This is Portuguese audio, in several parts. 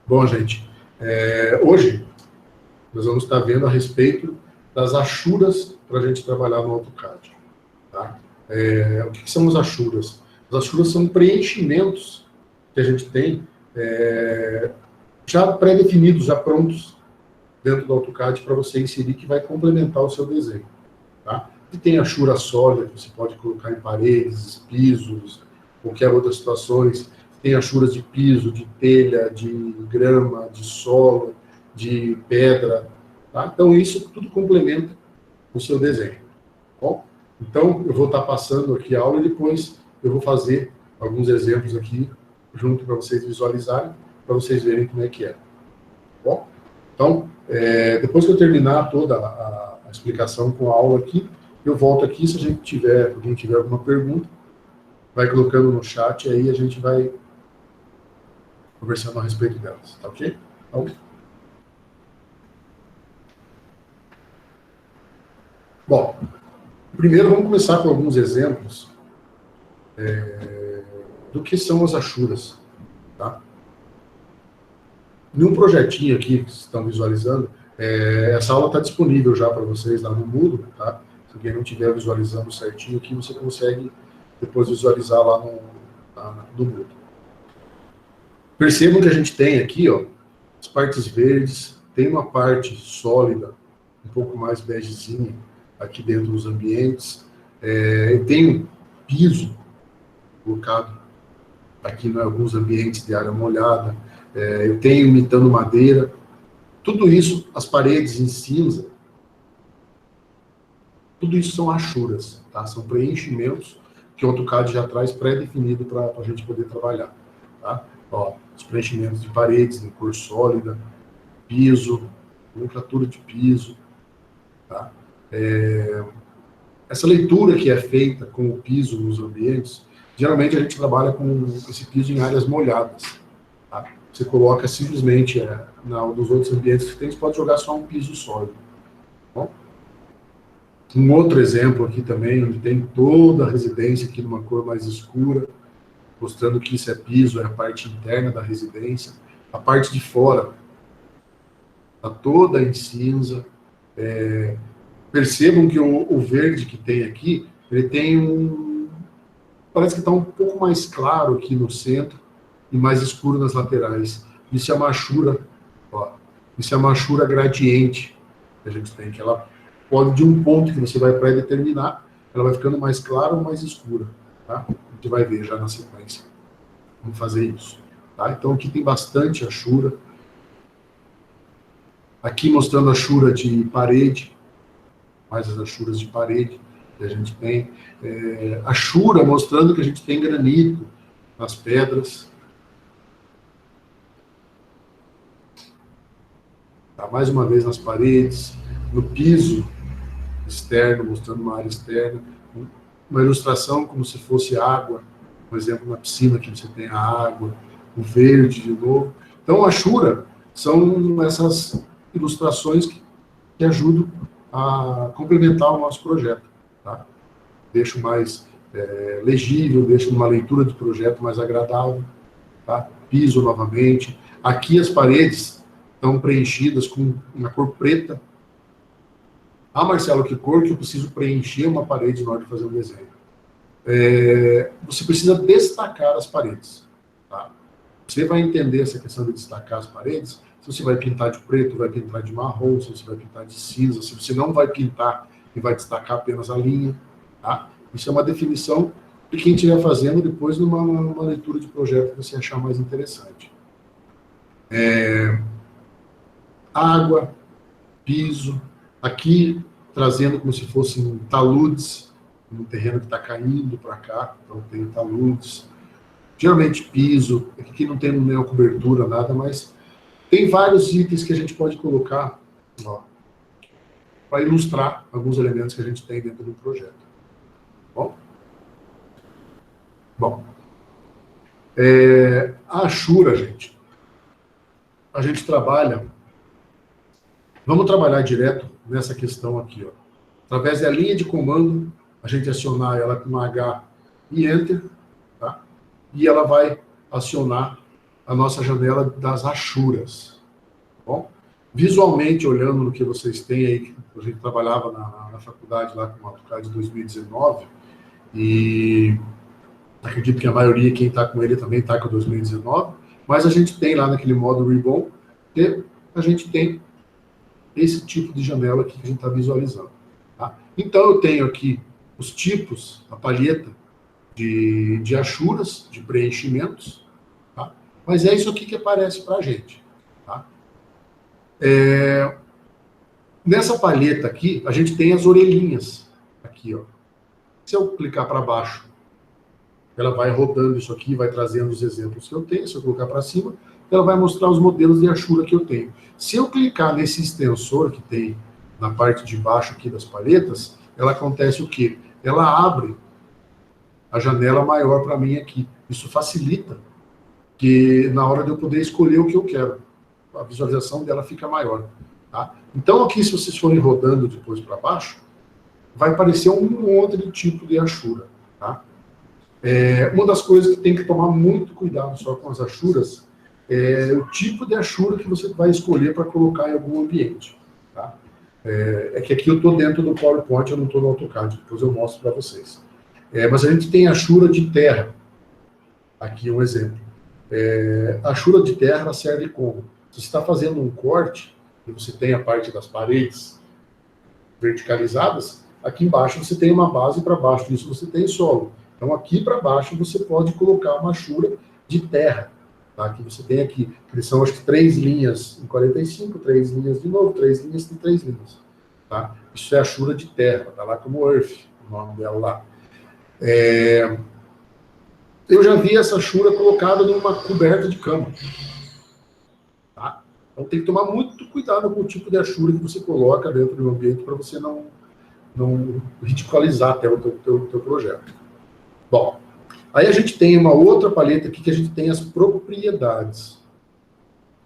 Bom, gente, hoje nós vamos estar vendo a respeito das achuras para a gente trabalhar no AutoCAD. Tá? O que são as achuras? As achuras são preenchimentos que a gente tem já pré-definidos, já prontos dentro do AutoCAD para você inserir, que vai complementar o seu desenho. Tá? E tem achura sólida, que você pode colocar em paredes, pisos, qualquer outras situações. Tem achuras de piso, de telha, de grama, de solo, de pedra. Tá? Então, isso tudo complementa o seu desenho. Bom, então, eu vou estar passando aqui a aula e depois eu vou fazer alguns exemplos aqui junto para vocês visualizarem, para vocês verem como é que é. Bom, então, depois que eu terminar toda a explicação com a aula aqui, eu volto aqui. Se alguém tiver alguma pergunta, vai colocando no chat, aí a gente vai conversando a respeito delas, tá ok? Então, bom, primeiro vamos começar com alguns exemplos do que são as achuras, tá? Num projetinho aqui que vocês estão visualizando, essa aula está disponível já para vocês lá no Moodle, tá? Se alguém não estiver visualizando certinho aqui, você consegue depois visualizar lá no Moodle. Percebam que a gente tem aqui, ó, as partes verdes, tem uma parte sólida, um pouco mais begezinha, aqui dentro dos ambientes. Tem um piso colocado aqui em alguns ambientes de área molhada. Eu tenho imitando madeira. Tudo isso, as paredes em cinza, tudo isso são achuras, tá? São preenchimentos que o AutoCAD já traz pré-definido para a gente poder trabalhar, tá? Ó, os preenchimentos de paredes em cor sólida, piso, nomenclatura de piso, tá? Essa leitura que é feita com o piso nos ambientes, geralmente a gente trabalha com esse piso em áreas molhadas, tá? Você coloca simplesmente, nos outros ambientes que tem, você pode jogar só um piso sólido. Bom? Um outro exemplo aqui também, onde tem toda a residência aqui numa cor mais escura, mostrando que isso é piso, é a parte interna da residência. A parte de fora está toda em cinza. Percebam que o verde que tem aqui, ele tem parece que está um pouco mais claro aqui no centro e mais escuro nas laterais. Isso é uma achura, ó, isso é uma achura gradiente que a gente tem, que ela pode, de um ponto que você vai pré-determinar, ela vai ficando mais clara ou mais escura, tá? A gente vai ver já na sequência. Vamos fazer isso, tá? Então aqui tem bastante achura. Aqui mostrando a achura de parede, mais as achuras de parede que a gente tem. Achura mostrando que a gente tem granito nas pedras. Tá? Mais uma vez nas paredes, no piso externo, mostrando uma área externa. Uma ilustração como se fosse água, por exemplo, na piscina que você tem a água, o verde de novo. Então, a achura são essas ilustrações que ajudam a complementar o nosso projeto. Tá? Deixa mais legível, deixa uma leitura de projeto mais agradável. Tá? Piso novamente. Aqui as paredes estão preenchidas com uma cor preta. Ah, Marcelo, que cor que eu preciso preencher uma parede na hora de fazer um desenho? Você precisa destacar as paredes. Tá? Você vai entender essa questão de destacar as paredes, se você vai pintar de preto, vai pintar de marrom, se você vai pintar de cinza, se você não vai pintar e vai destacar apenas a linha. Tá? Isso é uma definição de quem estiver fazendo depois numa leitura de projeto que você achar mais interessante. Água, piso, aqui trazendo como se fossem taludes, um terreno que está caindo para cá, então tem taludes. Geralmente piso, aqui não tem nenhuma cobertura, nada, mas tem vários itens que a gente pode colocar para ilustrar alguns elementos que a gente tem dentro do projeto. Bom, a achura, gente, a gente trabalha. Vamos trabalhar direto nessa questão aqui, ó. Através da linha de comando, a gente acionar ela com H e Enter, tá? E ela vai acionar a nossa janela das achuras. Bom, visualmente, olhando no que vocês têm aí, a gente trabalhava na faculdade lá com o AutoCAD de 2019, e acredito que a maioria, quem está com ele também está com 2019, mas a gente tem lá naquele modo Ribbon, que a gente tem esse tipo de janela aqui que a gente está visualizando. Tá? Então, eu tenho aqui os tipos, a palheta de achuras, de preenchimentos, tá? Mas é isso aqui que aparece para a gente. Tá? Nessa palheta aqui, a gente tem as orelhinhas. Aqui, ó. Se eu clicar para baixo, ela vai rodando isso aqui, vai trazendo os exemplos que eu tenho. Se eu colocar para cima, ela vai mostrar os modelos de achura que eu tenho. Se eu clicar nesse extensor que tem na parte de baixo aqui das palhetas, ela acontece o quê? Ela abre a janela maior para mim aqui. Isso facilita que na hora de eu poder escolher o que eu quero, a visualização dela fica maior. Tá? Então aqui, se vocês forem rodando depois para baixo, vai aparecer um monte de tipo de achura. Tá? Uma das coisas que tem que tomar muito cuidado só com as achuras é o tipo de achura que você vai escolher para colocar em algum ambiente. Tá? É que aqui eu estou dentro do PowerPoint, eu não estou no AutoCAD, depois eu mostro para vocês. Mas a gente tem achura de terra. Aqui um exemplo. A achura de terra ela serve como? Se você está fazendo um corte, e você tem a parte das paredes verticalizadas, aqui embaixo você tem uma base, para baixo disso você tem solo. Então aqui para baixo você pode colocar uma achura de terra. Tá? Que você tem aqui, que são acho que 3 linhas em 45, 3 linhas de novo, 3 linhas em 3 linhas. Tá? Isso é achura de terra, está lá como Earth, o nome dela lá. Eu já vi essa achura colocada numa coberta de cama. Tá? Então tem que tomar muito cuidado com o tipo de achura que você coloca dentro do ambiente para você não ridicularizar até o teu projeto. Bom, aí a gente tem uma outra paleta aqui que a gente tem as propriedades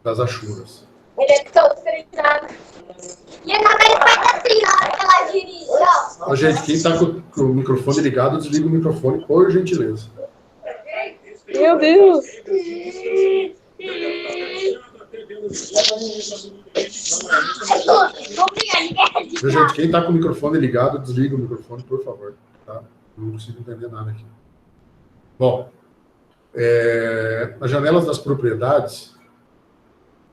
das achuras. Ele é todo treinado. E a câmera faz assim na hora que ela dirige, ó. Gente, quem está com o microfone ligado, desliga o microfone, por gentileza. Meu Deus! Gente, quem está com o microfone ligado, desliga o microfone, por favor. Tá? Não consigo entender nada aqui. Bom, nas janelas das propriedades,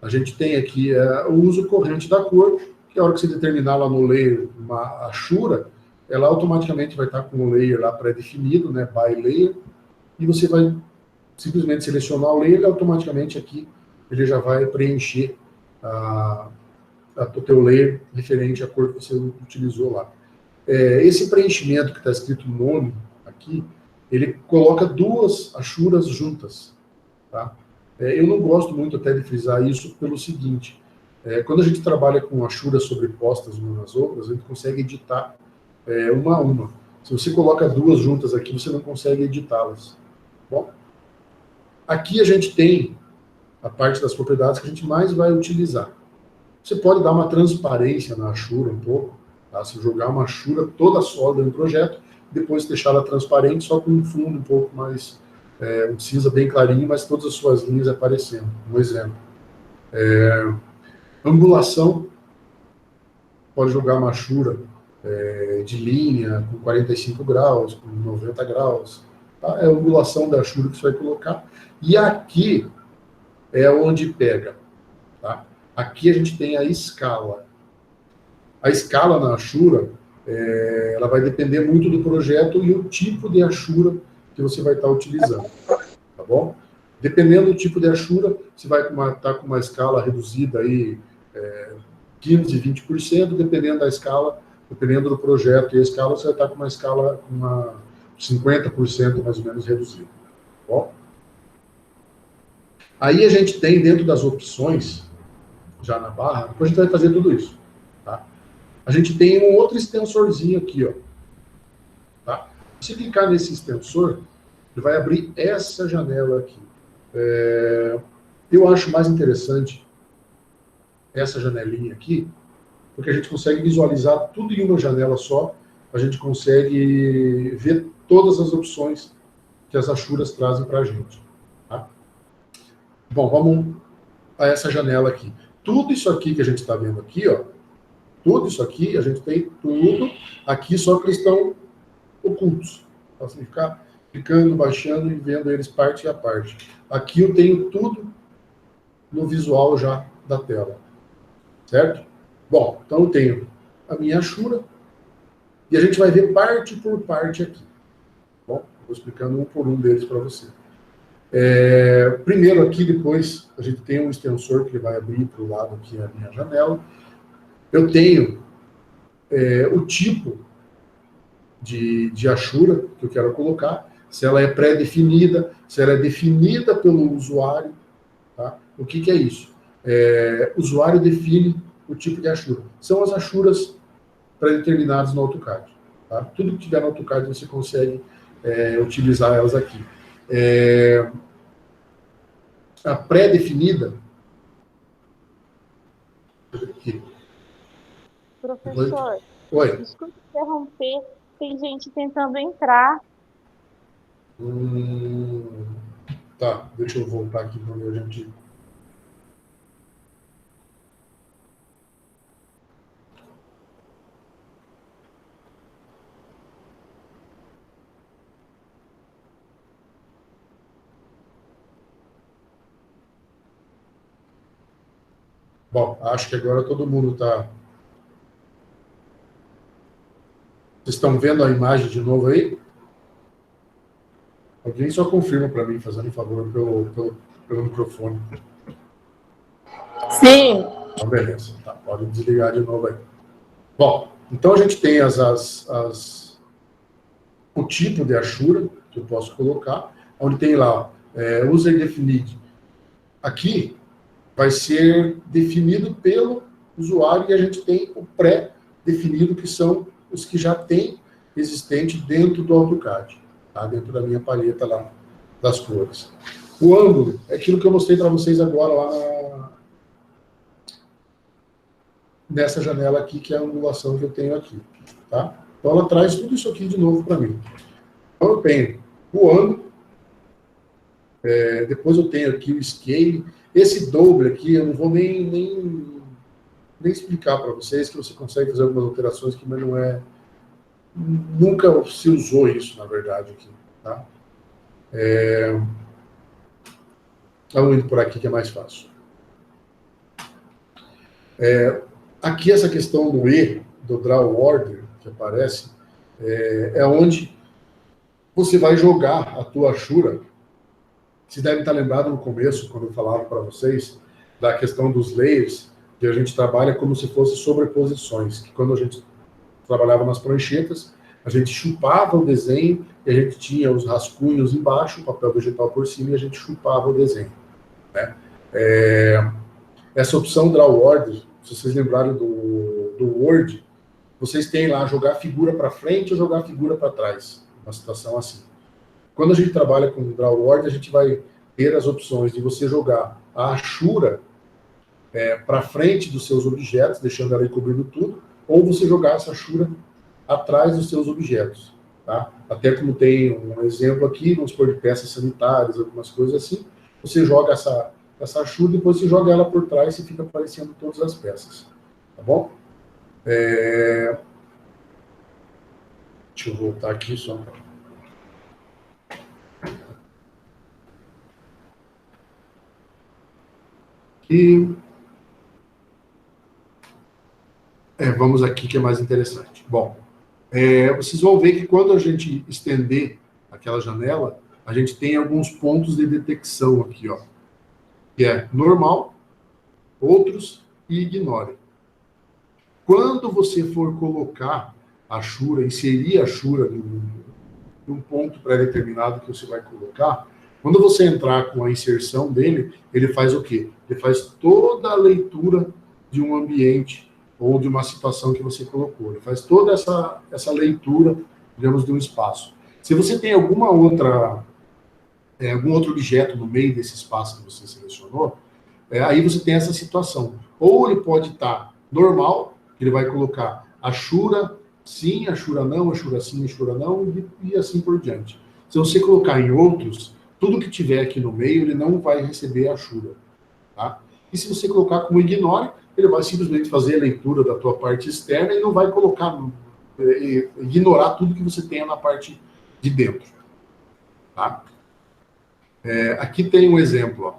a gente tem aqui o uso corrente da cor, que a hora que você determinar lá no layer uma achura, ela automaticamente vai estar com um layer lá pré-definido, né, by layer, e você vai simplesmente selecionar o layer e automaticamente aqui ele já vai preencher o teu layer referente à cor que você utilizou lá. Esse preenchimento que está escrito nome aqui, ele coloca 2 achuras juntas. Tá? Eu não gosto muito até de frisar isso pelo seguinte, quando a gente trabalha com achuras sobrepostas umas nas outras, a gente consegue editar uma a uma. Se você coloca 2 juntas aqui, você não consegue editá-las. Bom, aqui a gente tem a parte das propriedades que a gente mais vai utilizar. Você pode dar uma transparência na achura um pouco, tá? Se jogar uma achura toda sólida no projeto, depois deixá-la transparente só com um fundo um pouco mais, um cinza bem clarinho, mas todas as suas linhas aparecendo. Um exemplo. Angulação, pode jogar uma achura de linha com 45 graus, com 90 graus. Tá? É a angulação da achura que você vai colocar. E aqui é onde pega. Tá? Aqui a gente tem a escala. A escala na achura, ela vai depender muito do projeto e o tipo de achura que você vai estar utilizando. Tá bom? Dependendo do tipo de achura, você vai estar com uma escala reduzida aí, 15%, 20%, dependendo da escala, dependendo do projeto e a escala, você vai estar com uma escala, 50% mais ou menos reduzida. Tá bom? Aí a gente tem dentro das opções, já na barra, depois a gente vai fazer tudo isso. Tá? A gente tem um outro extensorzinho aqui, ó. Tá? Se clicar nesse extensor, ele vai abrir essa janela aqui. Eu acho mais interessante essa janelinha aqui, porque a gente consegue visualizar tudo em uma janela só, a gente consegue ver todas as opções que as achuras trazem para a gente. Tá? Bom, vamos a essa janela aqui. Tudo isso aqui que a gente está vendo aqui, ó, tudo isso aqui, a gente tem tudo aqui, só que eles estão ocultos. Para você ficar clicando, baixando e vendo eles parte a parte. Aqui eu tenho tudo no visual já da tela. Certo? Bom, então eu tenho a minha Ashura e a gente vai ver parte por parte aqui. Bom, vou explicando um por um deles para você. Primeiro aqui, depois, a gente tem um extensor que vai abrir para o lado aqui a minha janela. Eu tenho o tipo de Ashura que eu quero colocar, se ela é pré-definida, se ela é definida pelo usuário. Tá? O que é isso? O usuário define o tipo de Ashura. São as Ashuras pré-determinadas no AutoCAD. Tá? Tudo que tiver no AutoCAD você consegue utilizar elas aqui. A pré-definida... Professor, Oi. desculpe interromper, tem gente tentando entrar. Tá, deixa eu voltar aqui para onde a gente... Bom, acho que agora todo mundo está... Vocês estão vendo a imagem de novo aí? Alguém só confirma para mim, fazendo um favor, pelo microfone. Sim. Então, beleza. Tá, pode desligar de novo aí. Bom, então a gente tem o tipo de Ashura que eu posso colocar, onde tem lá, user defined. Aqui vai ser definido pelo usuário e a gente tem o pré-definido, que são os que já tem existente dentro do AutoCAD, tá? Dentro da minha paleta lá das cores. O ângulo é aquilo que eu mostrei para vocês agora lá nessa janela aqui, que é a angulação que eu tenho aqui. Tá? Então ela traz tudo isso aqui de novo para mim. Então eu tenho o ângulo, depois eu tenho aqui o scale. Esse doble aqui eu não vou nem explicar para vocês, que você consegue fazer algumas alterações que mas não é... Nunca se usou isso, na verdade, aqui. Tá? Vamos indo por aqui que é mais fácil. Aqui essa questão do E, do Draw Order, que aparece, é onde você vai jogar a tua Ashura. Vocês devem estar lembrados no começo, quando eu falava para vocês, da questão dos layers, que a gente trabalha como se fosse sobreposições, que quando a gente trabalhava nas pranchetas, a gente chupava o desenho, e a gente tinha os rascunhos embaixo, o papel vegetal por cima, e a gente chupava o desenho. Né? Essa opção Draw Order, se vocês lembrarem do Word, vocês têm lá jogar figura para frente ou jogar figura para trás, uma situação assim. Quando a gente trabalha com Draw Order, a gente vai ter as opções de você jogar a Ashura para frente dos seus objetos, deixando ela aí cobrindo tudo, ou você jogar essa Ashura atrás dos seus objetos. Tá? Até como tem um exemplo aqui, vamos supor, de peças sanitárias, algumas coisas assim, você joga essa Ashura, depois você joga ela por trás e fica aparecendo todas as peças. Tá bom? Deixa eu voltar aqui só. E vamos aqui que é mais interessante. Bom, vocês vão ver que quando a gente estender aquela janela, a gente tem alguns pontos de detecção aqui, ó, que é normal, outros e ignore. Quando você for colocar a Ashura, inserir a Ashura num ponto pré-determinado que você vai colocar, quando você entrar com a inserção dele, ele faz o quê? Ele faz toda a leitura de um ambiente ou de uma situação que você colocou. Ele faz toda essa leitura, digamos, de um espaço. Se você tem algum outro objeto no meio desse espaço que você selecionou, aí você tem essa situação. Ou ele pode estar normal, ele vai colocar Ashura sim, Ashura não, Ashura sim, Ashura não, e assim por diante. Se você colocar em outros, tudo que tiver aqui no meio, ele não vai receber a Ashura. Tá? E se você colocar como ignore, ele vai simplesmente fazer a leitura da tua parte externa e não vai colocar, ignorar tudo que você tenha na parte de dentro. Tá? Aqui tem um exemplo, ó,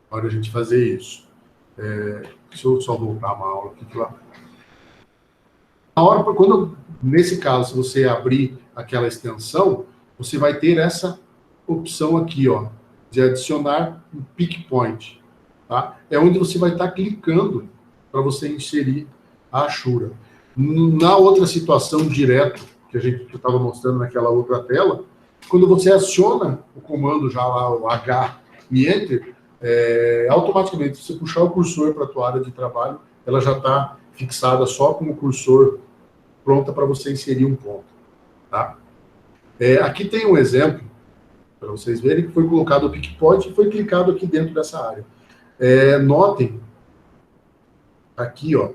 para a gente fazer isso. Deixa eu só voltar uma aula aqui. Lá. Nesse caso, se você abrir aquela extensão, você vai ter essa opção aqui, ó, de adicionar um pick point. Tá? É onde você vai estar clicando para você inserir a Ashura. Na outra situação direto, que eu estava mostrando naquela outra tela, quando você aciona o comando já lá, o H e Enter, automaticamente, se você puxar o cursor para a tua área de trabalho, ela já está fixada só com o cursor pronta para você inserir um ponto. Tá? Aqui tem um exemplo, para vocês verem, que foi colocado o pick point e foi clicado aqui dentro dessa área. Notem, aqui, ó,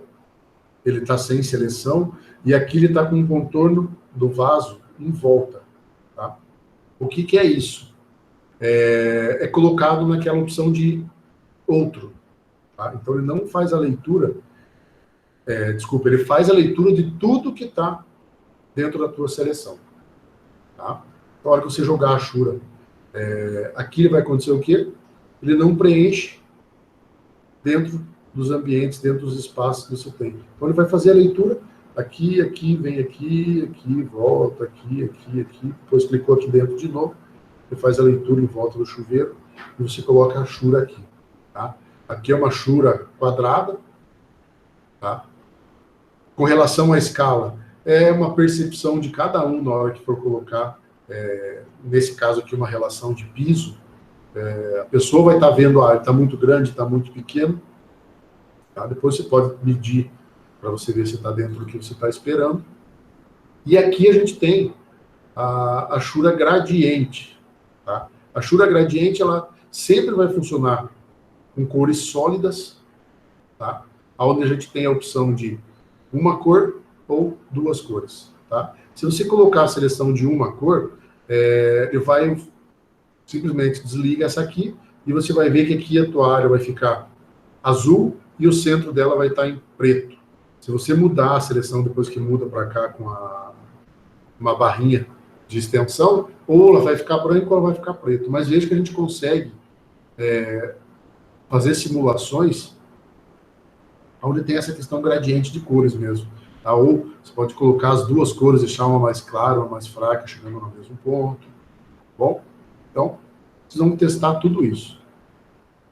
ele está sem seleção, e aqui ele está com um contorno do vaso em volta. Tá? O que é isso? É colocado naquela opção de outro. Tá? Então, ele não faz a leitura, ele faz a leitura de tudo que está dentro da tua seleção. Tá? Na hora que você jogar a Ashura, aqui vai acontecer o quê? Ele não preenche dentro dos ambientes, dentro dos espaços que você tem. Então, ele vai fazer a leitura aqui, aqui, vem aqui, aqui, volta, aqui, aqui, aqui. Depois clicou aqui dentro de novo. Ele faz a leitura em volta do chuveiro e você coloca a Ashura aqui. Tá? Aqui é uma Ashura quadrada. Tá? Com relação à escala, é uma percepção de cada um na hora que for colocar, nesse caso aqui, uma relação de piso. A pessoa vai estar vendo, está muito grande, está muito pequeno. Tá? Depois você pode medir para você ver se está dentro do que você está esperando. E aqui a gente tem a Ashura gradiente. Tá? A Ashura gradiente, ela sempre vai funcionar com cores sólidas, tá? Onde a gente tem a opção de uma cor ou duas cores. Tá? Se você colocar a seleção de uma cor, ele vai simplesmente desliga essa aqui e você vai ver que aqui a tua área vai ficar azul e o centro dela vai estar em preto. Se você mudar a seleção depois que muda para cá com uma barrinha de extensão, ou ela vai ficar branca ou ela vai ficar preto. Mas veja que a gente consegue fazer simulações onde tem essa questão gradiente de cores mesmo. Tá? Ou você pode colocar as duas cores, deixar uma mais clara, uma mais fraca, chegando no mesmo ponto. Bom? Então, precisamos testar tudo isso.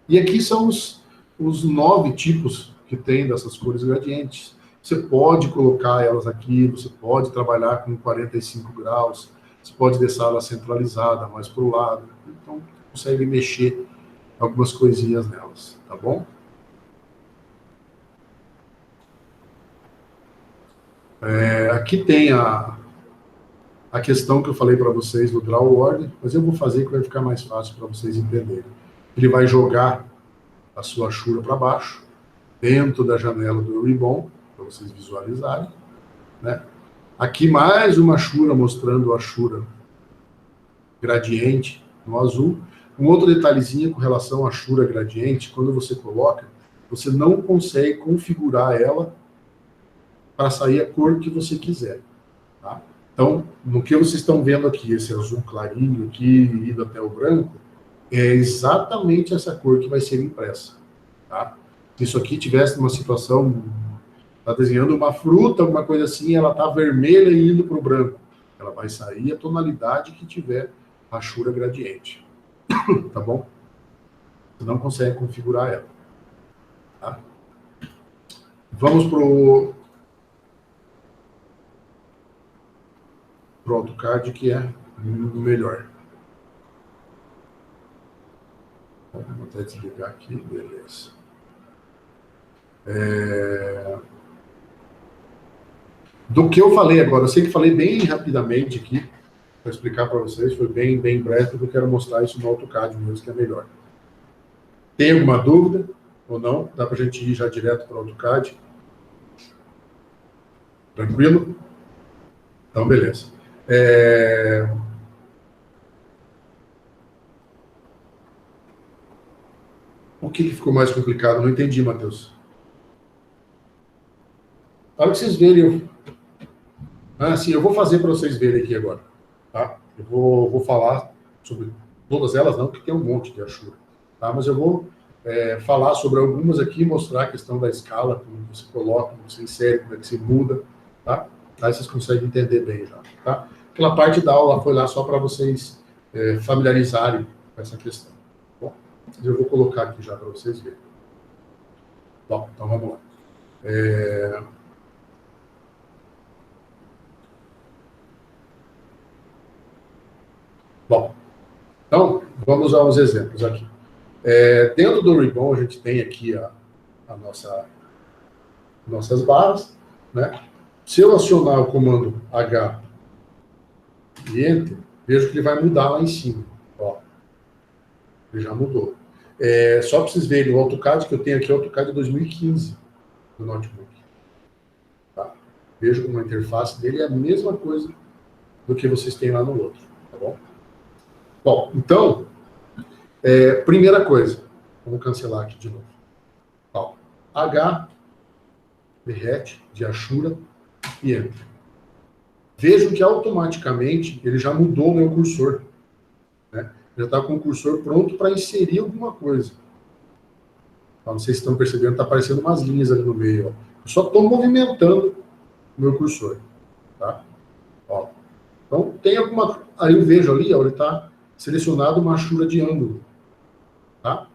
E aqui são os 9 tipos que tem dessas cores gradientes. Você pode colocar elas aqui, você pode trabalhar com 45 graus, você pode deixar ela centralizada, mais para o lado. Então, consegue mexer algumas coisinhas nelas, tá bom? Aqui tem a questão que eu falei para vocês do draw order, mas eu vou fazer que vai ficar mais fácil para vocês entenderem. Ele vai jogar a sua Ashura para baixo, dentro da janela do Ribbon, para vocês visualizarem. Né? Aqui mais uma Ashura mostrando a Ashura gradiente no azul. Um outro detalhezinho com relação à Ashura gradiente, quando você coloca, você não consegue configurar ela para sair a cor que você quiser. Tá? Então, no que vocês estão vendo aqui, esse azul clarinho aqui, indo até o branco, é exatamente essa cor que vai ser impressa. Tá? Se isso aqui tivesse uma situação, está desenhando uma fruta, alguma coisa assim, ela está vermelha e indo para o branco. Ela vai sair a tonalidade que tiver a Ashura gradiente. Tá bom? Você não consegue configurar ela. Tá? Vamos para o AutoCAD, que é o melhor. Vou até desligar aqui, beleza. Do que eu falei agora, eu sei que falei bem rapidamente aqui, para explicar para vocês, foi bem breve, porque eu quero mostrar isso no AutoCAD mesmo, que é melhor. Tem alguma dúvida ou não? Dá para a gente ir já direto para o AutoCAD? Tranquilo? Então, beleza. O que ficou mais complicado? Não entendi, Matheus. A hora que vocês verem... sim, eu vou fazer para vocês verem aqui agora. Tá? Eu vou falar sobre todas elas, não, porque tem um monte de Ashura. Tá? Mas eu vou falar sobre algumas aqui, mostrar a questão da escala, como você coloca, como você insere, como é que você muda. Tá? Aí vocês conseguem entender bem já. Tá? Aquela parte da aula foi lá só para vocês familiarizarem com essa questão. Bom, eu vou colocar aqui já para vocês verem. Bom, então vamos lá. Bom, então vamos aos exemplos aqui. Dentro do Ribbon, a gente tem aqui nossas barras, né? Se eu acionar o comando H e Enter, vejo que ele vai mudar lá em cima. Ó, ele já mudou. Só para vocês verem, o AutoCAD que eu tenho aqui é o AutoCAD 2015 do notebook. Tá? Vejo como a interface dele é a mesma coisa do que vocês têm lá no outro. Tá bom? Bom, então, primeira coisa, vamos cancelar aqui de novo. Ó, H, derrete, de Ashura e Enter. Vejam que automaticamente ele já mudou o meu cursor. Né? Já está com o cursor pronto para inserir alguma coisa. Ó, não sei se estão percebendo, está aparecendo umas linhas ali no meio. Ó. Eu só estou movimentando o meu cursor. Tá? Ó. Então, tem alguma... Aí eu vejo ali, ó, ele está selecionado uma Ashura de ângulo. Tá?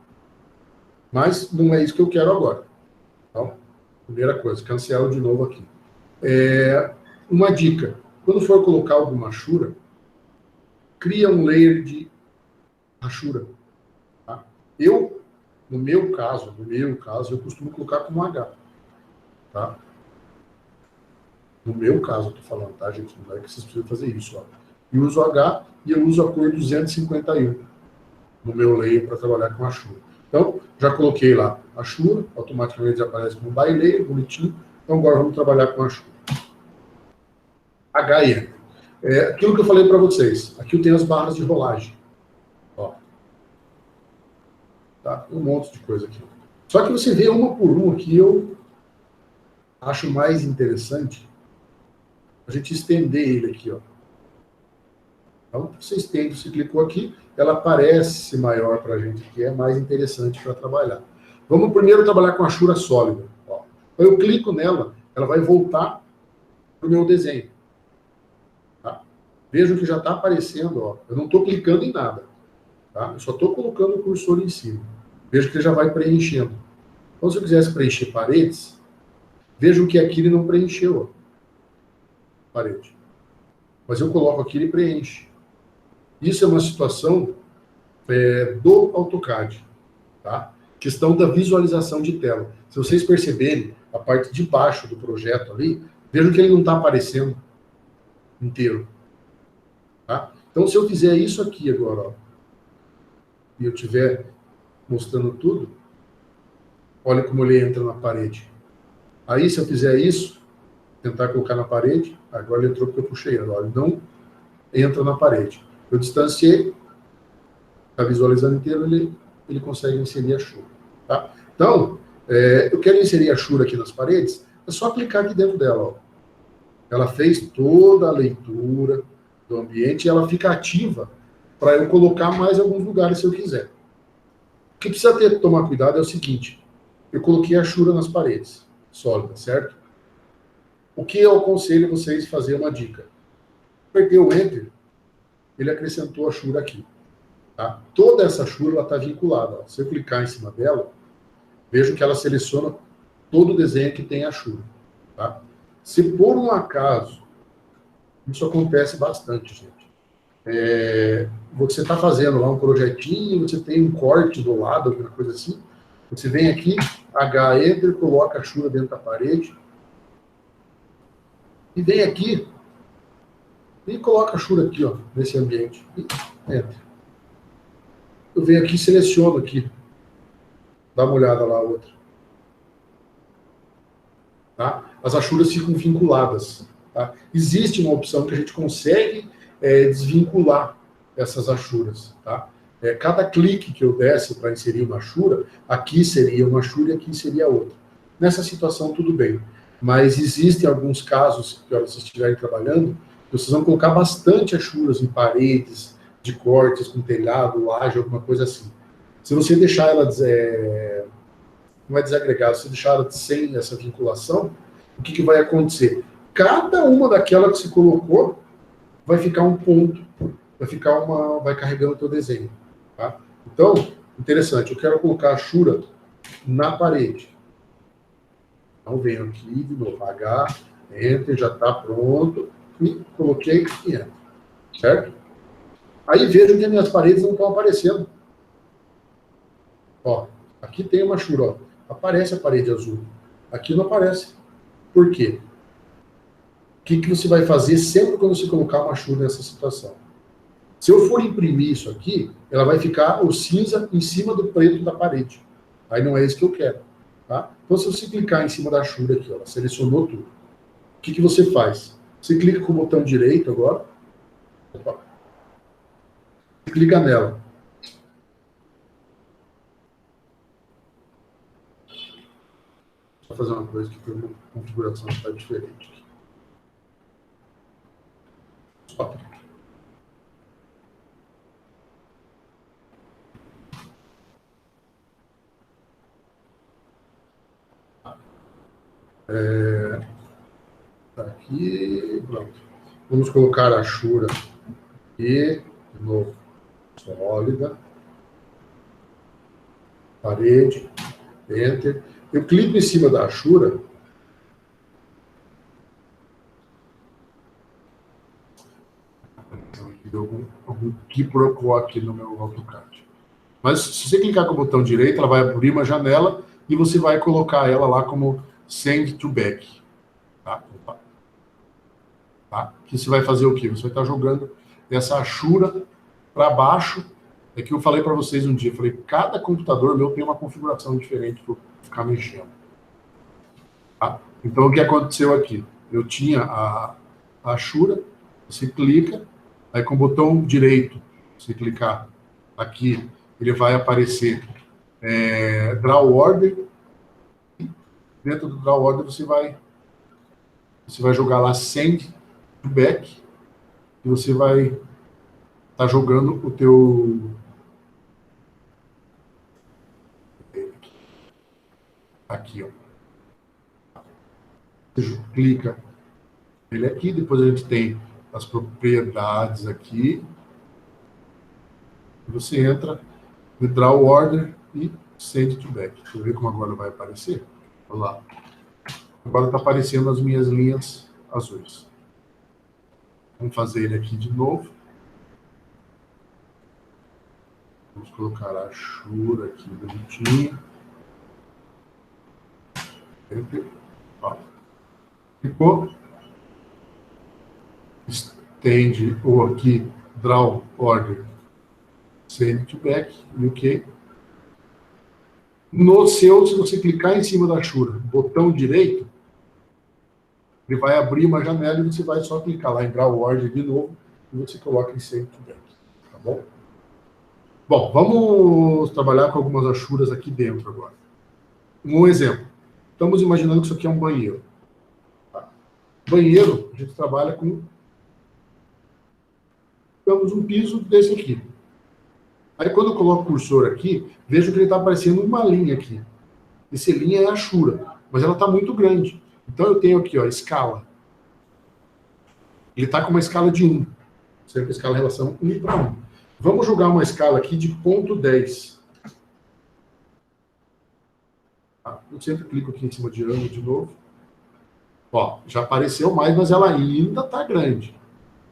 Mas não é isso que eu quero agora. Então, primeira coisa, cancelo de novo aqui. Uma dica. Quando for colocar alguma Ashura, cria um layer de Ashura. Tá? No meu caso, eu costumo colocar como H. Tá? No meu caso, eu estou falando, tá, gente? Não é que vocês precisam fazer isso. Ó. Eu uso H e eu uso a cor 251 no meu layer para trabalhar com Ashura. Então, já coloquei lá Ashura, automaticamente aparece como by layer, bonitinho. Então, agora vamos trabalhar com Ashura. H e Enter. Aquilo que eu falei para vocês. Aqui eu tenho as barras de rolagem. Ó. Tá? Um monte de coisa aqui. Só que você vê uma por uma que eu acho mais interessante a gente estender ele aqui, ó. Então, você estende, você clicou aqui, ela parece maior para a gente, que é mais interessante para trabalhar. Vamos primeiro trabalhar com a Ashura sólida. Ó. Então, eu clico nela, ela vai voltar para o meu desenho. Tá? Vejam que já está aparecendo, ó. Eu não estou clicando em nada. Tá? Eu só estou colocando o cursor em cima. Vejo que ele já vai preenchendo. Então, se eu quisesse preencher paredes, vejam que aqui ele não preencheu, ó. Parede. Mas eu coloco aqui e ele preenche. Isso é uma situação do AutoCAD. Tá? Questão da visualização de tela. Se vocês perceberem, a parte de baixo do projeto ali, vejam que ele não está aparecendo inteiro. Tá? Então, se eu fizer isso aqui agora, ó, e eu estiver mostrando tudo, olha como ele entra na parede. Aí, se eu fizer isso, tentar colocar na parede, agora ele entrou porque eu puxei, agora ele não entra na parede. Eu distanciei, está visualizando inteiro, ele consegue inserir a Ashura. Tá? Então, eu quero inserir a Ashura aqui nas paredes, é só clicar aqui dentro dela. Ó. Ela fez toda a leitura do ambiente e ela fica ativa para eu colocar mais alguns lugares se eu quiser. O que precisa tomar cuidado é o seguinte, eu coloquei a Ashura nas paredes, sólida, certo? O que eu aconselho vocês fazer uma dica. Apertei o Enter, ele acrescentou a Ashura aqui. Tá? Toda essa Ashura está vinculada. Ó. Se eu clicar em cima dela, vejo que ela seleciona todo o desenho que tem a Ashura. Tá? Se por um acaso, isso acontece bastante, gente. Você está fazendo lá um projetinho, você tem um corte do lado, alguma coisa assim, você vem aqui, H, Enter, coloca a Ashura dentro da parede, e vem aqui, e coloca a Ashura aqui, ó, nesse ambiente. E entra. Eu venho aqui e seleciono aqui. Dá uma olhada lá, a outra. Tá? As Ashuras ficam vinculadas. Tá? Existe uma opção que a gente consegue desvincular essas Ashuras. Tá? cada clique que eu desse para inserir uma Ashura, aqui seria uma Ashura e aqui seria outra. Nessa situação, tudo bem. Mas existem alguns casos que, vocês estiverem trabalhando, vocês vão colocar bastante Ashuras em paredes, de cortes, com telhado, laje, alguma coisa assim. Se você deixar ela, não é desagregada, se você deixar ela sem essa vinculação, o que vai acontecer? Cada uma daquela que você colocou vai ficar um ponto, vai carregando o teu desenho. Tá? Então, interessante, eu quero colocar a Ashura na parede. Então, venho aqui de novo, H, Enter, já está pronto, e coloquei e Enter. Certo? Aí vejo que as minhas paredes não estão aparecendo. Ó, aqui tem uma Ashura, ó. Aparece a parede azul. Aqui não aparece. Por quê? O que você vai fazer sempre quando você colocar uma Ashura nessa situação? Se eu for imprimir isso aqui, ela vai ficar o cinza em cima do preto da parede. Aí não é isso que eu quero. Tá? Então, se você clicar em cima da Ashura aqui, ó, ela selecionou tudo. O que você faz? Você clica com o botão direito agora. Opa. Você clica nela. Vou fazer uma coisa que tem uma configuração que está diferente. Só. Aqui, pronto. Vamos colocar a Ashura aqui, de novo, sólida, parede, Enter. Eu clico em cima da Ashura. Deu algum quiprocó aqui no meu AutoCAD. Mas se você clicar com o botão direito, ela vai abrir uma janela e você vai colocar ela lá como Send to Back. Tá? Tá? Que você vai fazer o quê? Você vai estar jogando essa Ashura para baixo. É que eu falei para vocês um dia, eu falei, cada computador meu tem uma configuração diferente para ficar mexendo. Tá? Então, o que aconteceu aqui? Eu tinha a Ashura, você clica, aí com o botão direito, você clicar aqui, ele vai aparecer Draw Order. Dentro do Draw Order você vai jogar lá Send to Back e você vai estar jogando o teu aqui, ó. Você clica ele aqui, depois a gente tem as propriedades aqui. Você entra no Draw Order e Send to Back. Deixa eu ver como agora vai aparecer. Olha lá. Agora está aparecendo as minhas linhas azuis. Vamos fazer ele aqui de novo. Vamos colocar a Ashura aqui bonitinho. Ficou. Estende ou aqui, Draw Order, Send to Back, OK. No seu, se você clicar em cima da Ashura, botão direito, ele vai abrir uma janela e você vai só clicar lá em Draw Order de novo e você coloca em Send to Back. Tá bom? Bom, vamos trabalhar com algumas Ashuras aqui dentro agora. Um exemplo. Estamos imaginando que isso aqui é um banheiro. Tá? Banheiro, a gente trabalha com... Temos um piso desse aqui. Aí, quando eu coloco o cursor aqui, vejo que ele está aparecendo uma linha aqui. Essa linha é a Ashura, mas ela está muito grande. Então, eu tenho aqui, ó, escala. Ele está com uma escala de 1. Sempre escala em relação 1 para 1. Vamos jogar uma escala aqui de 0,10. Tá? Eu sempre clico aqui em cima de ano de novo. Ó, já apareceu mais, mas ela ainda está grande.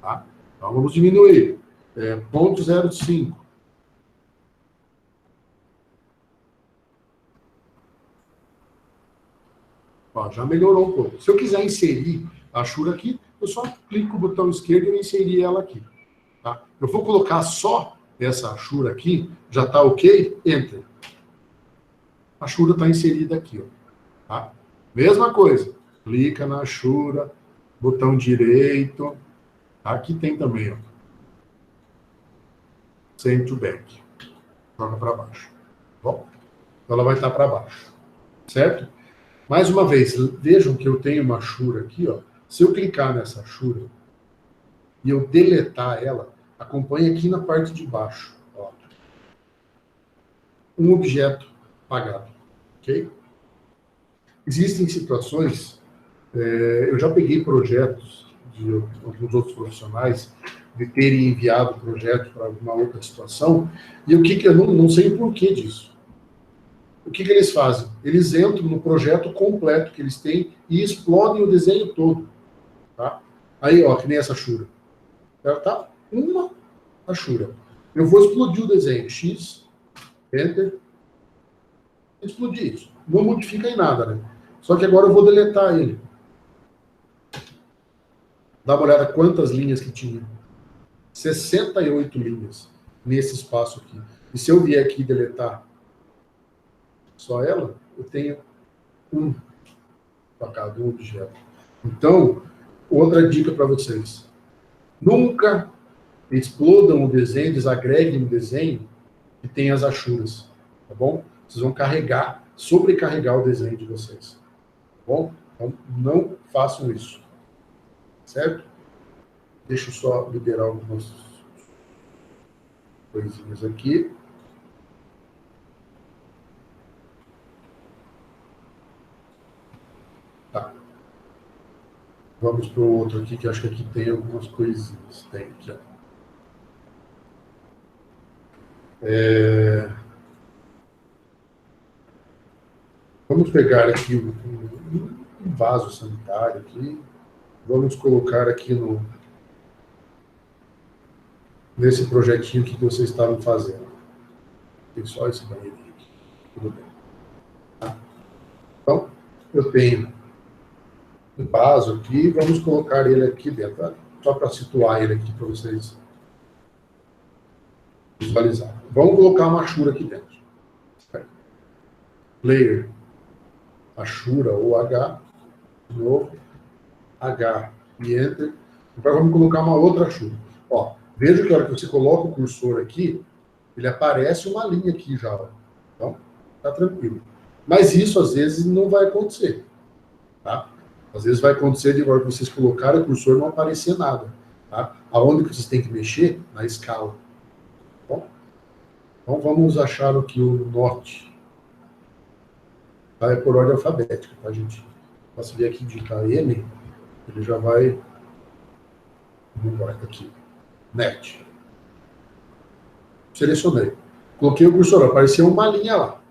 Tá? Então, vamos diminuir. 0,05. Ó, já melhorou um pouco. Se eu quiser inserir a Ashura aqui, eu só clico com o botão esquerdo e inserir ela aqui. Tá? Eu vou colocar só essa Ashura aqui, já está OK? Enter. A Ashura está inserida aqui. Ó. Tá? Mesma coisa. Clica na Ashura, botão direito. Aqui tem também. Ó. Send to Back. joga para baixo. Bom, então ela vai estar para baixo, certo? Mais uma vez, vejam que eu tenho uma Ashura aqui, ó. Se eu clicar nessa Ashura e eu deletar ela, acompanhe aqui na parte de baixo, ó. Um objeto apagado, ok? Existem situações, eu já peguei projetos de alguns outros profissionais de terem enviado projeto para alguma outra situação, e o que eu não sei o porquê disso. O que eles fazem? Eles entram no projeto completo que eles têm e explodem o desenho todo. Tá? Aí, ó, que nem essa Ashura. Ela tá uma Ashura. Eu vou explodir o desenho. X, Enter. Explodir isso. Não modifica em nada, né? Só que agora eu vou deletar ele. Dá uma olhada quantas linhas que tinha. 68 linhas nesse espaço aqui. E se eu vier aqui deletar só ela, eu tenho um para cada objeto. Então, outra dica para vocês. Nunca explodam o desenho, desagreguem o desenho que tem as achuras, tá bom? Vocês vão carregar, sobrecarregar o desenho de vocês, tá bom? Então, não façam isso, certo? Deixa eu só liberar algumas coisinhas aqui. Tá. Vamos para o outro aqui, que eu acho que aqui tem algumas coisinhas. Tem aqui, ó. Vamos pegar aqui um vaso sanitário aqui. Vamos colocar aqui nesse projetinho que vocês estavam fazendo. Tem só esse banheirinho aqui. Tudo bem. Tá? Então, eu tenho um vaso aqui, vamos colocar ele aqui dentro, tá? Só para situar ele aqui para vocês visualizarem. Vamos colocar uma Ashura aqui dentro. Certo? Layer, Ashura ou H, de novo, H e Enter. Agora vamos colocar uma outra Ashura. Ó, veja que a hora que você coloca o cursor aqui, ele aparece uma linha aqui já. Ó. Então, tá tranquilo. Mas isso, às vezes, não vai acontecer. Tá? Às vezes vai acontecer de hora que vocês colocarem o cursor não aparecer nada. Tá? Aonde que vocês têm que mexer? Na escala. Bom, então vamos achar aqui o norte. Tá? É por ordem alfabética, tá, gente? Posso vir aqui digitar N, ele já vai. Vamos embora, aqui. Net. Selecionei. Coloquei o cursor, apareceu uma linha lá.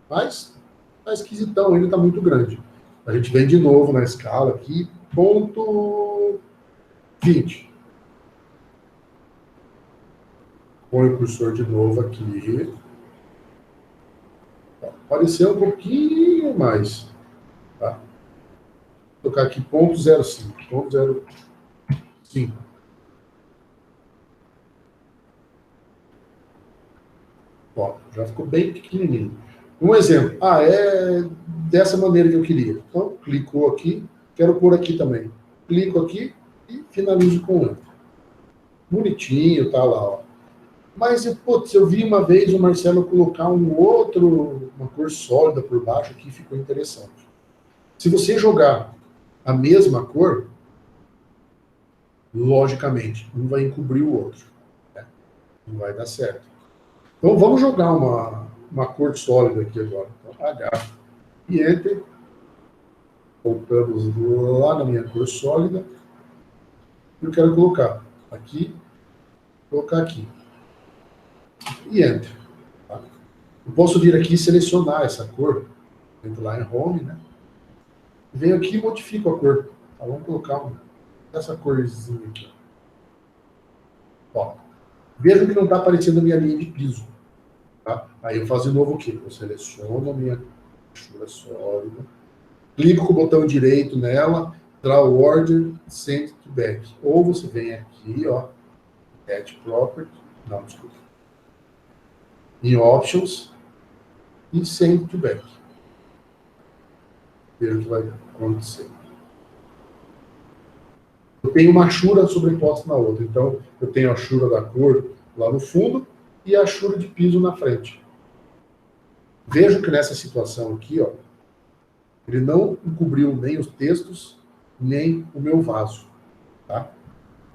Mas tá esquisitão, ainda tá muito grande. A gente vem de novo na escala aqui, ponto 20. Põe o cursor de novo aqui. Apareceu um pouquinho mais. Tá? Vou colocar aqui ponto 0,5. Ponto 0,5. Ó, já ficou bem pequenininho. Um exemplo. É dessa maneira que eu queria. Então, clicou aqui. Quero pôr aqui também. Clico aqui e finalizo com Enter. Bonitinho, tá lá, ó. Mas, putz, eu vi uma vez o Marcelo colocar uma cor sólida por baixo aqui, ficou interessante. Se você jogar a mesma cor, logicamente, um vai encobrir o outro. Né? Não vai dar certo. Então, vamos jogar uma cor sólida aqui agora. Então, H e Enter. Voltamos lá na minha cor sólida. Eu quero colocar aqui, colocar aqui. E Enter. Tá? Eu posso vir aqui e selecionar essa cor. Entro lá em Home, né? Venho aqui e modifico a cor. Tá? Vamos colocar essa corzinha aqui. Ó. Vejam que não está aparecendo a minha linha de piso. Tá? Aí eu faço de novo o quê? Eu seleciono a minha textura sólida. Clico com o botão direito nela. Draw Order, Send to Back. Ou você vem aqui, ó. Add Property. Não, desculpa. Em Options e Send to Back. Veja o que vai acontecer. Eu tenho uma Ashura sobreposta na outra. Então, eu tenho a Ashura da cor lá no fundo e a achura de piso na frente. Vejo que nessa situação aqui, ó, ele não encobriu nem os textos, nem o meu vaso. Tá?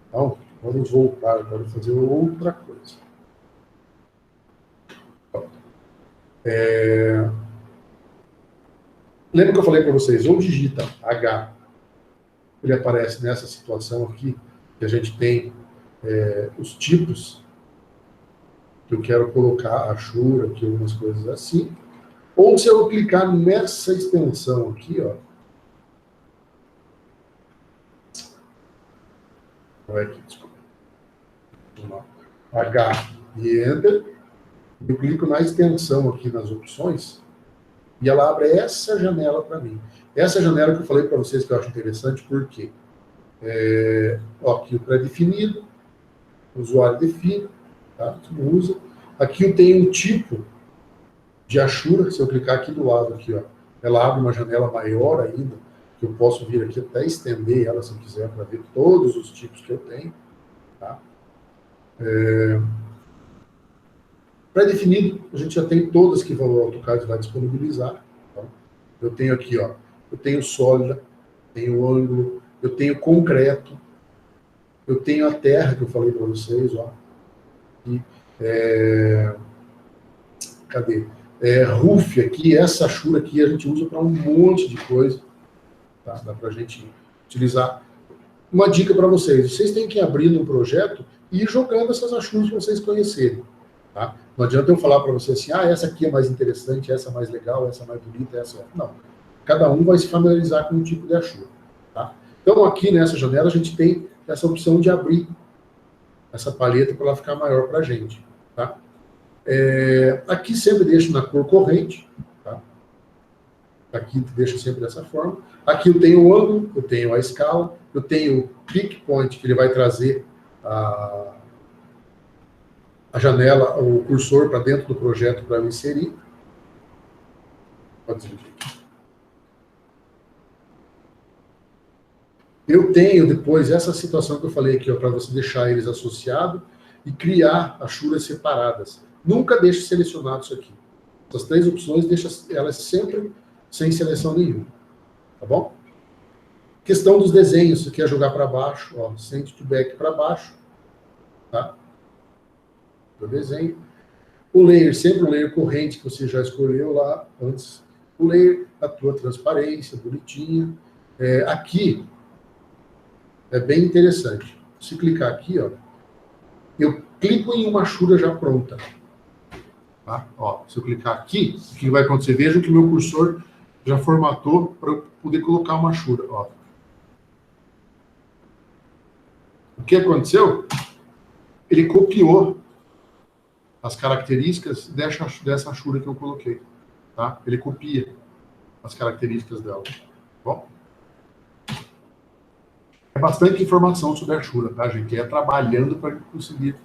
Então, vamos voltar agora e fazer outra coisa. Lembra que eu falei para vocês, ou digita H, ele aparece nessa situação aqui, que a gente tem os tipos, que eu quero colocar a achura, aqui, algumas coisas assim, ou se eu clicar nessa extensão aqui, ó, desculpa. H e Enter, eu clico na extensão aqui nas opções, e ela abre essa janela para mim. Essa janela que eu falei para vocês que eu acho interessante, porque aqui o pré-definido, o usuário define, tá? Não usa. Aqui eu tenho um tipo de achura, se eu clicar aqui do lado, aqui, ó, ela abre uma janela maior ainda, que eu posso vir aqui até estender ela, se eu quiser, para ver todos os tipos que eu tenho. Tá? Pré-definido, a gente já tem todas que o AutoCAD vai disponibilizar. Tá? Eu tenho aqui, ó, eu tenho sólida, tenho ângulo, eu tenho concreto, eu tenho a terra que eu falei para vocês, ó. E, cadê? Roof aqui, essa achura aqui a gente usa para um monte de coisa. Tá? Dá para a gente utilizar. Uma dica para vocês, vocês têm que abrir no projeto e ir jogando essas achuras para vocês conhecerem. Tá? Não adianta eu falar para vocês assim, essa aqui é mais interessante, essa é mais legal, essa é mais bonita, essa... Não. Cada um vai se familiarizar com um tipo de achura. Tá? Então, aqui nessa janela, a gente tem essa opção de abrir essa paleta para ela ficar maior para a gente. Tá? Aqui sempre deixo na cor corrente. Tá? Aqui deixo sempre dessa forma. Aqui eu tenho o ângulo, eu tenho a escala, eu tenho o pick point, que ele vai trazer a janela, o cursor para dentro do projeto para eu inserir. Pode desligar. Eu tenho depois essa situação que eu falei aqui, para você deixar eles associados e criar achuras separadas. Nunca deixe selecionado isso aqui. Essas três opções, deixa elas sempre sem seleção nenhuma. Tá bom? Questão dos desenhos, você quer jogar para baixo, ó, send to back para baixo. Tá? O desenho. O layer, sempre o layer corrente que você já escolheu lá antes. O layer, a tua transparência, bonitinha. Aqui, é bem interessante. Se clicar aqui, ó, eu clico em uma achura já pronta. Tá? Ó, se eu clicar aqui, o que vai acontecer? Vejam que o meu cursor já formatou para eu poder colocar uma achura. Ó. O que aconteceu? Ele copiou as características dessa achura que eu coloquei. Tá? Ele copia as características dela. Bom? É bastante informação sobre a achura, tá, gente? Trabalhando para conseguir